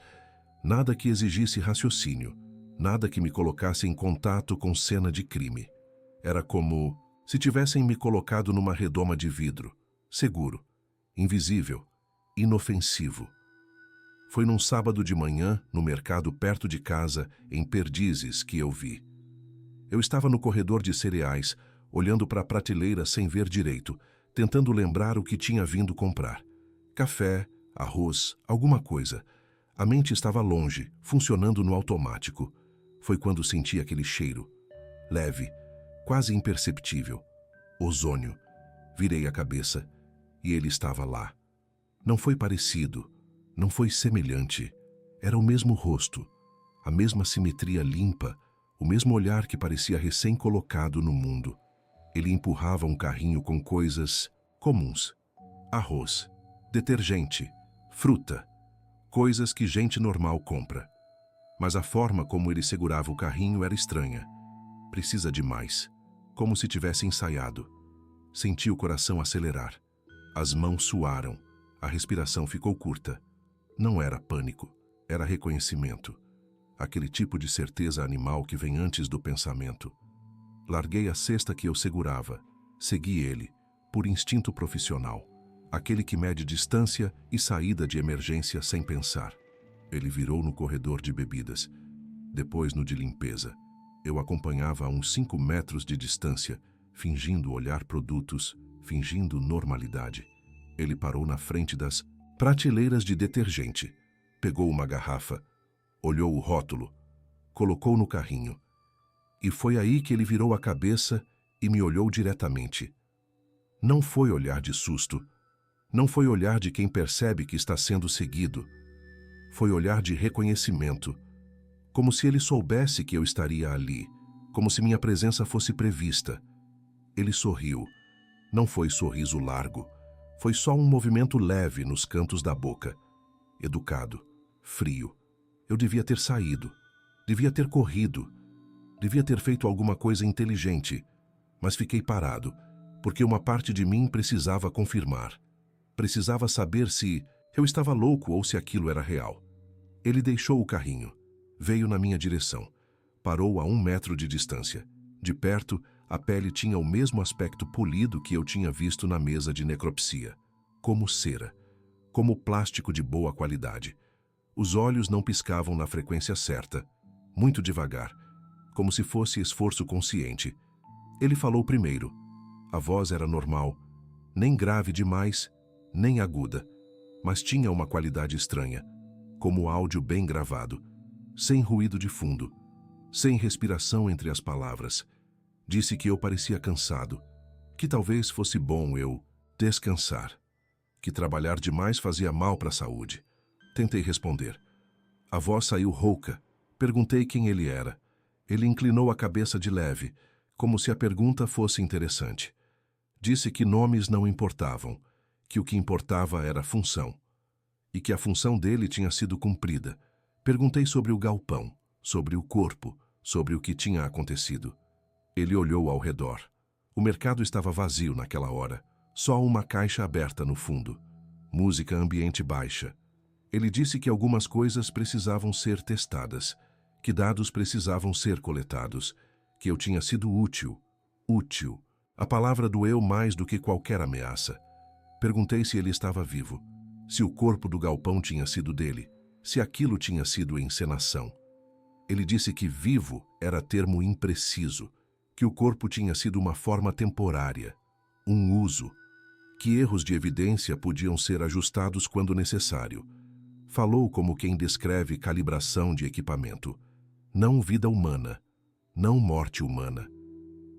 Nada que exigisse raciocínio, nada que me colocasse em contato com cena de crime. Era como se tivessem me colocado numa redoma de vidro, seguro, invisível, inofensivo. Foi num sábado de manhã, no mercado perto de casa, em Perdizes, que eu vi. Eu estava no corredor de cereais, olhando para a prateleira sem ver direito, tentando lembrar o que tinha vindo comprar. Café, arroz, alguma coisa. A mente estava longe, funcionando no automático. Foi quando senti aquele cheiro. Leve, quase imperceptível. Ozônio. Virei a cabeça e ele estava lá. Não foi parecido, não foi semelhante. Era o mesmo rosto, a mesma simetria limpa, o mesmo olhar que parecia recém-colocado no mundo. Ele empurrava um carrinho com coisas comuns. Arroz, detergente, fruta, coisas que gente normal compra. Mas a forma como ele segurava o carrinho era estranha. Precisa de mais, como se tivesse ensaiado. Senti o coração acelerar. As mãos suaram. A respiração ficou curta. Não era pânico, era reconhecimento. Aquele tipo de certeza animal que vem antes do pensamento. Larguei a cesta que eu segurava. Segui ele, por instinto profissional. Aquele que mede distância e saída de emergência sem pensar. Ele virou no corredor de bebidas. Depois no de limpeza. Eu acompanhava a uns 5 metros de distância, fingindo olhar produtos, fingindo normalidade. Ele parou na frente das prateleiras de detergente. Pegou uma garrafa, olhou o rótulo, colocou no carrinho. E foi aí que ele virou a cabeça e me olhou diretamente. Não foi olhar de susto. Não foi olhar de quem percebe que está sendo seguido. Foi olhar de reconhecimento. Como se ele soubesse que eu estaria ali. Como se minha presença fosse prevista. Ele sorriu. Não foi sorriso largo. Foi só um movimento leve nos cantos da boca. Educado. Frio. Eu devia ter saído. Devia ter corrido. Devia ter feito alguma coisa inteligente. Mas fiquei parado, porque uma parte de mim precisava confirmar. Precisava saber se eu estava louco ou se aquilo era real. Ele deixou o carrinho. Veio na minha direção. Parou a 1 metro de distância. De perto, a pele tinha o mesmo aspecto polido que eu tinha visto na mesa de necropsia. Como cera. Como plástico de boa qualidade. Os olhos não piscavam na frequência certa. Muito devagar. Como se fosse esforço consciente. Ele falou primeiro. A voz era normal. Nem grave demais, nem aguda. Mas tinha uma qualidade estranha. Como áudio bem gravado. Sem ruído de fundo. Sem respiração entre as palavras. Disse que eu parecia cansado, que talvez fosse bom eu descansar, que trabalhar demais fazia mal para a saúde. Tentei responder. A voz saiu rouca. Perguntei quem ele era. Ele inclinou a cabeça de leve, como se a pergunta fosse interessante. Disse que nomes não importavam, que o que importava era a função, e que a função dele tinha sido cumprida. Perguntei sobre o galpão, sobre o corpo, sobre o que tinha acontecido. Ele olhou ao redor. O mercado estava vazio naquela hora. Só uma caixa aberta no fundo. Música ambiente baixa. Ele disse que algumas coisas precisavam ser testadas, que dados precisavam ser coletados, que eu tinha sido útil. Útil. A palavra doeu mais do que qualquer ameaça. Perguntei se ele estava vivo, se o corpo do galpão tinha sido dele, se aquilo tinha sido encenação. Ele disse que vivo era termo impreciso, que o corpo tinha sido uma forma temporária, um uso, que erros de evidência podiam ser ajustados quando necessário. Falou como quem descreve calibração de equipamento. Não vida humana, não morte humana.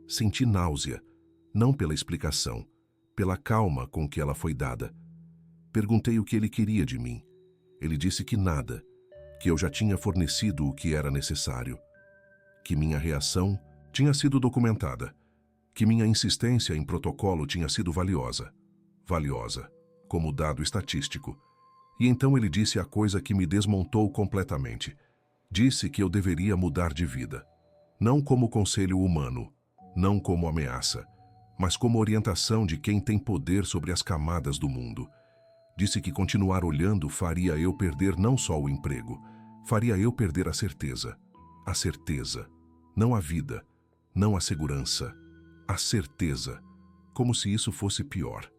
Senti náusea, não pela explicação, pela calma com que ela foi dada. Perguntei o que ele queria de mim. Ele disse que nada, que eu já tinha fornecido o que era necessário, que minha reação tinha sido documentada, que minha insistência em protocolo tinha sido valiosa. Valiosa, como dado estatístico. E então ele disse a coisa que me desmontou completamente. Disse que eu deveria mudar de vida. Não como conselho humano, não como ameaça, mas como orientação de quem tem poder sobre as camadas do mundo. Disse que continuar olhando faria eu perder não só o emprego, faria eu perder a certeza. A certeza, não a vida. Não a segurança, a certeza, como se isso fosse pior.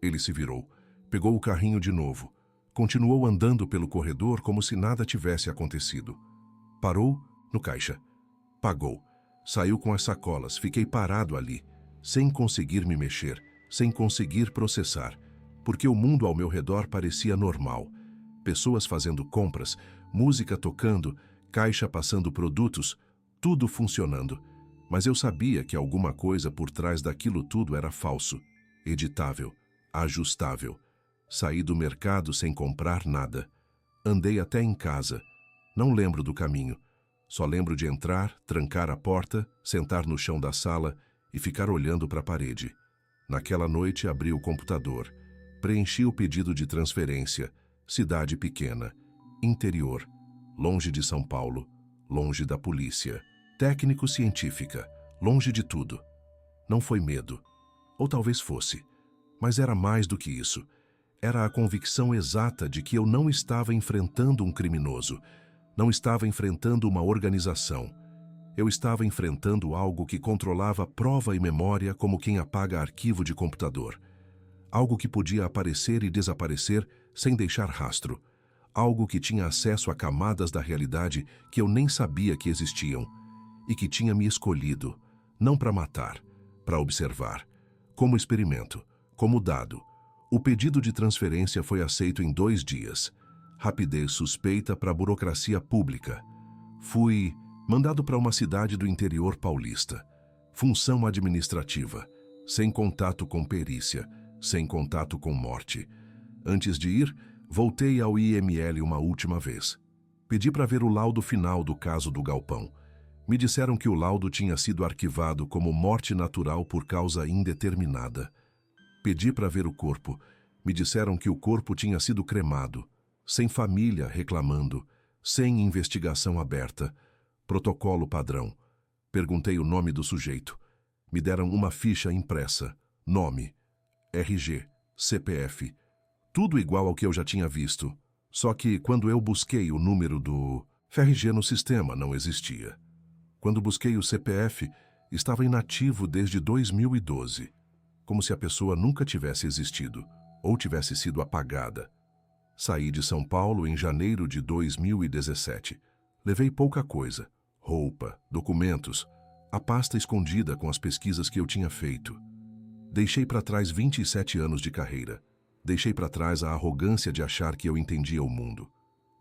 Ele se virou, pegou o carrinho de novo, Continuou andando pelo corredor como se nada tivesse acontecido. Parou no caixa. Pagou. Saiu com as sacolas. Fiquei parado ali, sem conseguir me mexer, sem conseguir processar, porque o mundo ao meu redor parecia normal. Pessoas fazendo compras, música tocando, caixa passando produtos, tudo funcionando. Mas eu sabia que alguma coisa por trás daquilo tudo era falso, editável, ajustável. Saí do mercado sem comprar nada. Andei até em casa. Não lembro do caminho. Só lembro de entrar, trancar a porta, sentar no chão da sala e ficar olhando para a parede. Naquela noite abri o computador. Preenchi o pedido de transferência. Cidade pequena. Interior. Longe de São Paulo. Longe da polícia. Técnico-científica. Longe de tudo. Não foi medo. Ou talvez fosse. Mas era mais do que isso. Era a convicção exata de que eu não estava enfrentando um criminoso. Não estava enfrentando uma organização. Eu estava enfrentando algo que controlava prova e memória como quem apaga arquivo de computador. Algo que podia aparecer e desaparecer sem deixar rastro. Algo que tinha acesso a camadas da realidade que eu nem sabia que existiam. E que tinha me escolhido, não para matar, para observar. Como experimento, como dado. O pedido de transferência foi aceito em 2 dias. Rapidez suspeita para a burocracia pública. Fui mandado para uma cidade do interior paulista. Função administrativa, sem contato com perícia, sem contato com morte. Antes de ir, voltei ao IML uma última vez. Pedi para ver o laudo final do caso do galpão. Me disseram que o laudo tinha sido arquivado como morte natural por causa indeterminada. Pedi para ver o corpo. Me disseram que o corpo tinha sido cremado, sem família reclamando, sem investigação aberta. Protocolo padrão. Perguntei o nome do sujeito. Me deram uma ficha impressa. Nome, RG, CPF. Tudo igual ao que eu já tinha visto. Só que quando eu busquei o número do FRG no sistema, não existia. Quando busquei o CPF, estava inativo desde 2012. Como se a pessoa nunca tivesse existido, ou tivesse sido apagada. Saí de São Paulo em janeiro de 2017. Levei pouca coisa. Roupa, documentos, a pasta escondida com as pesquisas que eu tinha feito. Deixei para trás 27 anos de carreira. Deixei para trás a arrogância de achar que eu entendia o mundo.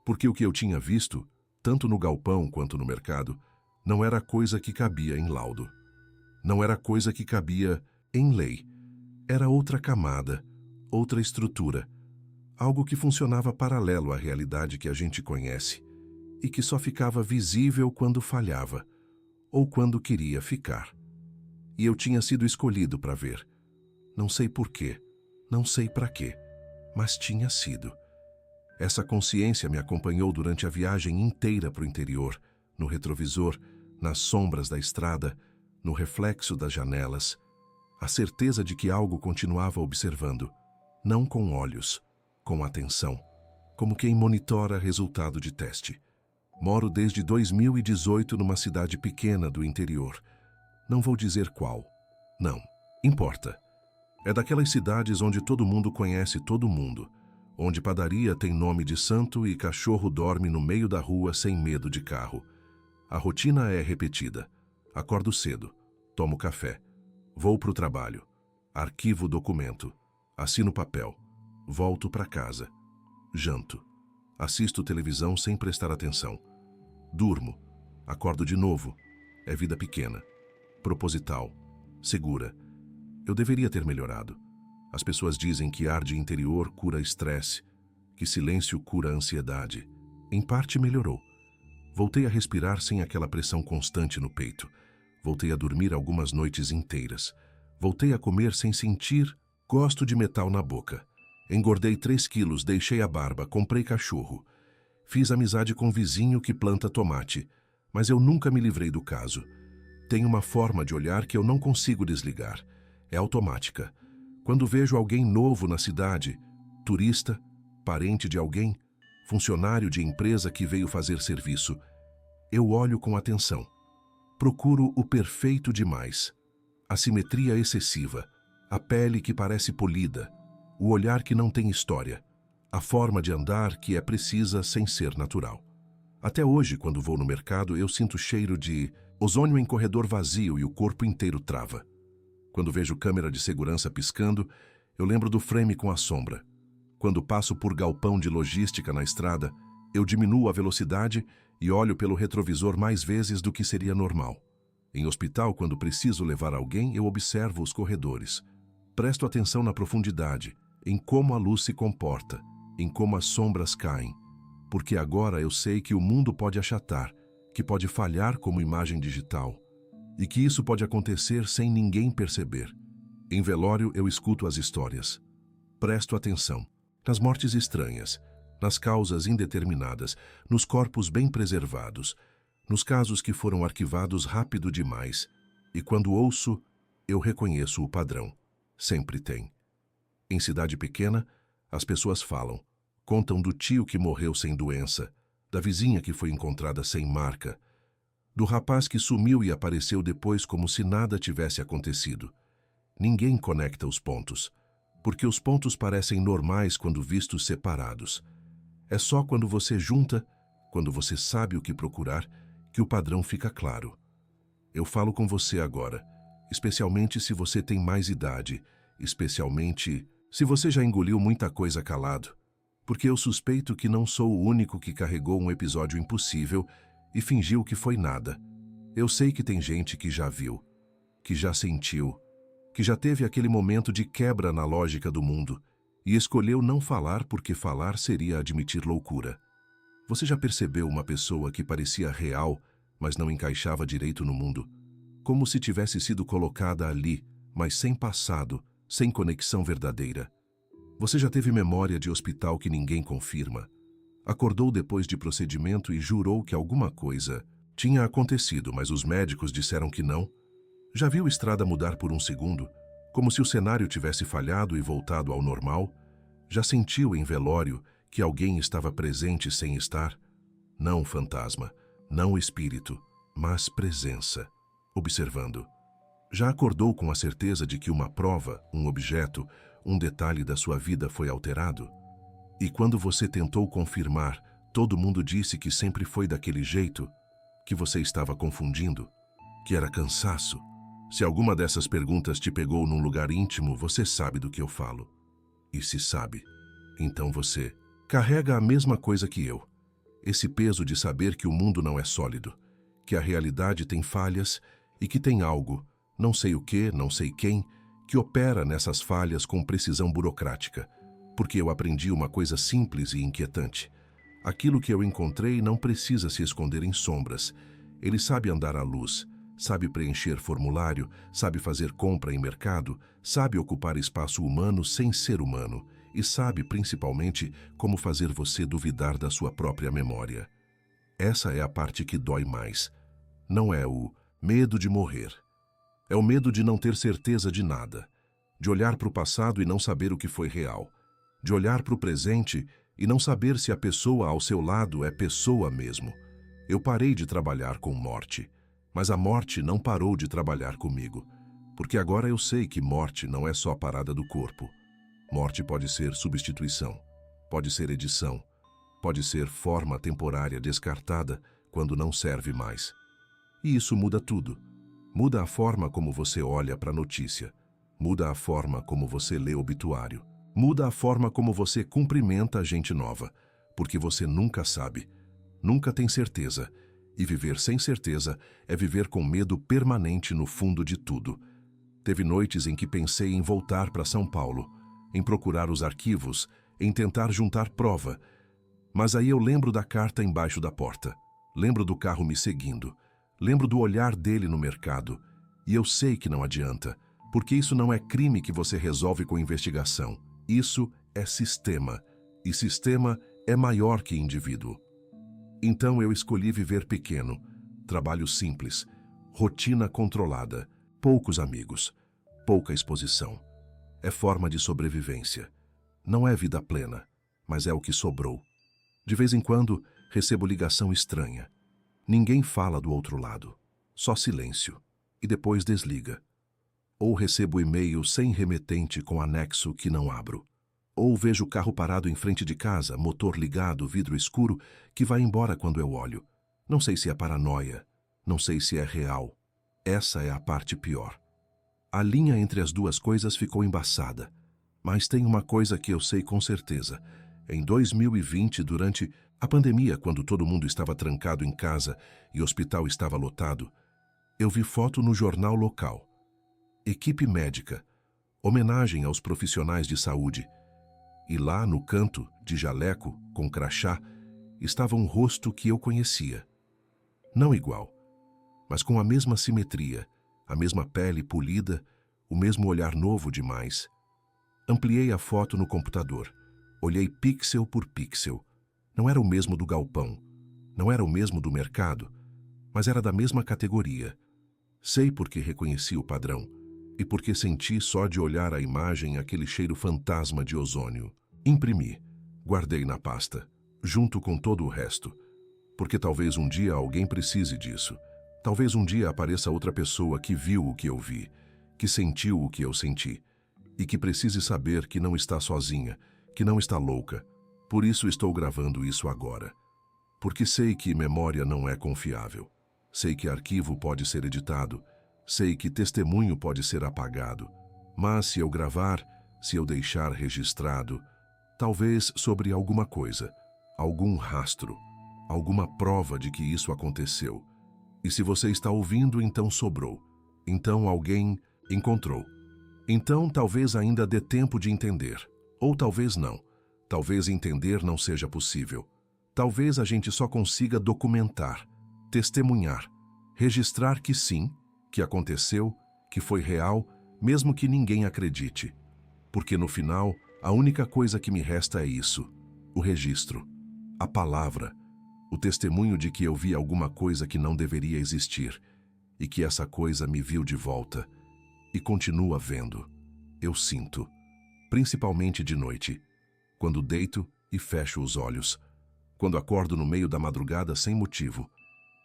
Porque o que eu tinha visto, tanto no galpão quanto no mercado, não era coisa que cabia em laudo. Não era coisa que cabia em lei. Era outra camada, outra estrutura. Algo que funcionava paralelo à realidade que a gente conhece e que só ficava visível quando falhava ou quando queria ficar. E eu tinha sido escolhido para ver. Não sei porquê, não sei para quê, mas tinha sido. Essa consciência me acompanhou durante a viagem inteira para o interior, no retrovisor, nas sombras da estrada, no reflexo das janelas, a certeza de que algo continuava observando, não com olhos, com atenção, como quem monitora resultado de teste. Moro desde 2018 numa cidade pequena do interior. Não vou dizer qual. Não, importa. É daquelas cidades onde todo mundo conhece todo mundo, onde padaria tem nome de santo e cachorro dorme no meio da rua sem medo de carro. A rotina é repetida. Acordo cedo, tomo café, vou para o trabalho, arquivo o documento, assino papel, volto para casa, janto, assisto televisão sem prestar atenção, durmo, acordo de novo. É vida pequena, proposital, segura. Eu deveria ter melhorado. As pessoas dizem que ar de interior cura estresse, que silêncio cura ansiedade. Em parte melhorou. Voltei a respirar sem aquela pressão constante no peito. Voltei a dormir algumas noites inteiras. Voltei a comer sem sentir gosto de metal na boca. Engordei 3 quilos, deixei a barba, comprei cachorro. Fiz amizade com um vizinho que planta tomate, mas eu nunca me livrei do caso. Tenho uma forma de olhar que eu não consigo desligar. É automática. Quando vejo alguém novo na cidade, turista, parente de alguém, funcionário de empresa que veio fazer serviço, eu olho com atenção. Procuro o perfeito demais, a simetria excessiva, a pele que parece polida, o olhar que não tem história. A forma de andar que é precisa sem ser natural. Até hoje, quando vou no mercado, eu sinto cheiro de ozônio em corredor vazio e o corpo inteiro trava. Quando vejo câmera de segurança piscando, eu lembro do frame com a sombra. Quando passo por galpão de logística na estrada, eu diminuo a velocidade e olho pelo retrovisor mais vezes do que seria normal. Em hospital, quando preciso levar alguém, eu observo os corredores. Presto atenção na profundidade, em como a luz se comporta, em como as sombras caem. Porque agora eu sei que o mundo pode achatar, que pode falhar como imagem digital, e que isso pode acontecer sem ninguém perceber. Em velório eu escuto as histórias. Presto atenção nas mortes estranhas, nas causas indeterminadas, nos corpos bem preservados, nos casos que foram arquivados rápido demais. E quando ouço, eu reconheço o padrão. Sempre tem. Em cidade pequena, as pessoas falam. Contam do tio que morreu sem doença, da vizinha que foi encontrada sem marca, do rapaz que sumiu e apareceu depois como se nada tivesse acontecido. Ninguém conecta os pontos, porque os pontos parecem normais quando vistos separados. É só quando você junta, quando você sabe o que procurar, que o padrão fica claro. Eu falo com você agora, especialmente se você tem mais idade, especialmente se você já engoliu muita coisa calado, porque eu suspeito que não sou o único que carregou um episódio impossível e fingiu que foi nada. Eu sei que tem gente que já viu, que já sentiu, que já teve aquele momento de quebra na lógica do mundo e escolheu não falar porque falar seria admitir loucura. Você já percebeu uma pessoa que parecia real, mas não encaixava direito no mundo? Como se tivesse sido colocada ali, mas sem passado, sem conexão verdadeira. Você já teve memória de hospital que ninguém confirma? Acordou depois de procedimento e jurou que alguma coisa tinha acontecido, mas os médicos disseram que não? Já viu estrada mudar por um segundo, como se o cenário tivesse falhado e voltado ao normal? Já sentiu em velório que alguém estava presente sem estar? Não fantasma, não espírito, mas presença, observando. Já acordou com a certeza de que uma prova, um objeto, um detalhe da sua vida foi alterado? E quando você tentou confirmar, todo mundo disse que sempre foi daquele jeito, que você estava confundindo, que era cansaço. Se alguma dessas perguntas te pegou num lugar íntimo, você sabe do que eu falo. E se sabe, então você carrega a mesma coisa que eu. Esse peso de saber que o mundo não é sólido, que a realidade tem falhas e que tem algo, não sei o que, não sei quem, que opera nessas falhas com precisão burocrática. Porque eu aprendi uma coisa simples e inquietante. Aquilo que eu encontrei não precisa se esconder em sombras. Ele sabe andar à luz, sabe preencher formulário, sabe fazer compra em mercado, sabe ocupar espaço humano sem ser humano e sabe, principalmente, como fazer você duvidar da sua própria memória. Essa é a parte que dói mais. Não é o medo de morrer. É o medo de não ter certeza de nada, de olhar para o passado e não saber o que foi real, de olhar para o presente e não saber se a pessoa ao seu lado é pessoa mesmo. Eu parei de trabalhar com morte, mas a morte não parou de trabalhar comigo, porque agora eu sei que morte não é só parada do corpo. Morte pode ser substituição, pode ser edição, pode ser forma temporária descartada quando não serve mais. E isso muda tudo. Muda a forma como você olha para a notícia, muda a forma como você lê obituário, muda a forma como você cumprimenta a gente nova, porque você nunca sabe, nunca tem certeza, e viver sem certeza é viver com medo permanente no fundo de tudo. Teve noites em que pensei em voltar para São Paulo, em procurar os arquivos, em tentar juntar prova, mas aí eu lembro da carta embaixo da porta, lembro do carro me seguindo, lembro do olhar dele no mercado, e eu sei que não adianta, porque isso não é crime que você resolve com investigação. Isso é sistema, e sistema é maior que indivíduo. Então eu escolhi viver pequeno, trabalho simples, rotina controlada, poucos amigos, pouca exposição. É forma de sobrevivência. Não é vida plena, mas é o que sobrou. De vez em quando, recebo ligação estranha. Ninguém fala do outro lado, só silêncio, e depois desliga. Ou recebo e-mail sem remetente com anexo que não abro. Ou vejo o carro parado em frente de casa, motor ligado, vidro escuro, que vai embora quando eu olho. Não sei se é paranoia, não sei se é real. Essa é a parte pior. A linha entre as duas coisas ficou embaçada. Mas tem uma coisa que eu sei com certeza. Em 2020, durante a pandemia, quando todo mundo estava trancado em casa e o hospital estava lotado, eu vi foto no jornal local. Equipe médica, homenagem aos profissionais de saúde. E lá, no canto, de jaleco, com crachá, estava um rosto que eu conhecia. Não igual, mas com a mesma simetria, a mesma pele polida, o mesmo olhar novo demais. Ampliei a foto no computador. Olhei pixel por pixel. Não era o mesmo do galpão. Não era o mesmo do mercado. Mas era da mesma categoria. Sei porque reconheci o padrão. E porque senti só de olhar a imagem aquele cheiro fantasma de ozônio. Imprimi. Guardei na pasta. Junto com todo o resto. Porque talvez um dia alguém precise disso. Talvez um dia apareça outra pessoa que viu o que eu vi. Que sentiu o que eu senti. E que precise saber que não está sozinha, que não está louca. Por isso estou gravando isso agora. Porque sei que memória não é confiável. Sei que arquivo pode ser editado. Sei que testemunho pode ser apagado. Mas se eu gravar, se eu deixar registrado, talvez sobre alguma coisa, algum rastro, alguma prova de que isso aconteceu. E se você está ouvindo, então sobrou. Então alguém encontrou. Então talvez ainda dê tempo de entender. Ou talvez não. Talvez entender não seja possível. Talvez a gente só consiga documentar, testemunhar, registrar que sim, que aconteceu, que foi real, mesmo que ninguém acredite. Porque no final, a única coisa que me resta é isso, o registro, a palavra, o testemunho de que eu vi alguma coisa que não deveria existir e que essa coisa me viu de volta e continua vendo. Eu sinto, principalmente de noite, quando deito e fecho os olhos, quando acordo no meio da madrugada sem motivo,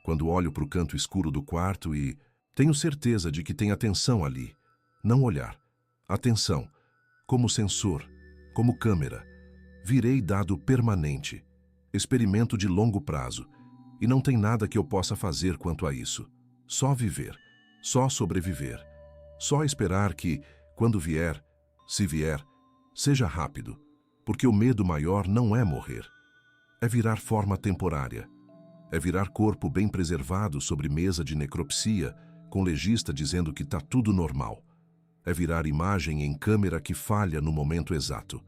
quando olho para o canto escuro do quarto e tenho certeza de que tem atenção ali, não olhar, atenção, como sensor, como câmera, virei dado permanente, experimento de longo prazo, e não tem nada que eu possa fazer quanto a isso, só viver, só sobreviver, só esperar que, quando vier, se vier, seja rápido, porque o medo maior não é morrer. É virar forma temporária. É virar corpo bem preservado sobre mesa de necropsia, com legista dizendo que está tudo normal. É virar imagem em câmera que falha no momento exato.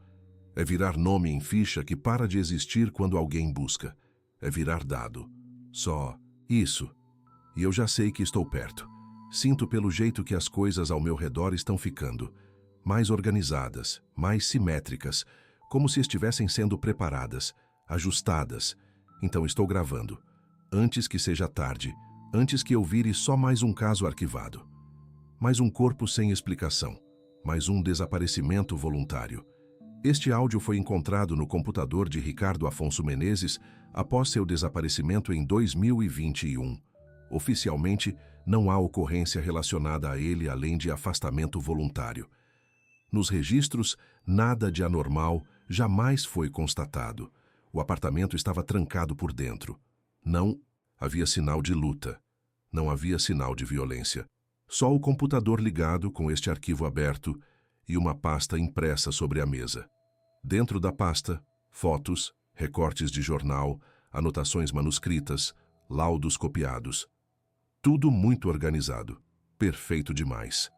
É virar nome em ficha que para de existir quando alguém busca. É virar dado. Só isso. E eu já sei que estou perto. Sinto pelo jeito que as coisas ao meu redor estão ficando. Mais organizadas, mais simétricas, como se estivessem sendo preparadas, ajustadas. Então estou gravando. Antes que seja tarde, antes que eu vire só mais um caso arquivado. Mais um corpo sem explicação. Mais um desaparecimento voluntário. Este áudio foi encontrado no computador de Ricardo Afonso Menezes após seu desaparecimento em 2021. Oficialmente, não há ocorrência relacionada a ele além de afastamento voluntário. Nos registros, nada de anormal jamais foi constatado. O apartamento estava trancado por dentro. Não havia sinal de luta. Não havia sinal de violência. Só o computador ligado com este arquivo aberto e uma pasta impressa sobre a mesa. Dentro da pasta, fotos, recortes de jornal, anotações manuscritas, laudos copiados. Tudo muito organizado. Perfeito demais.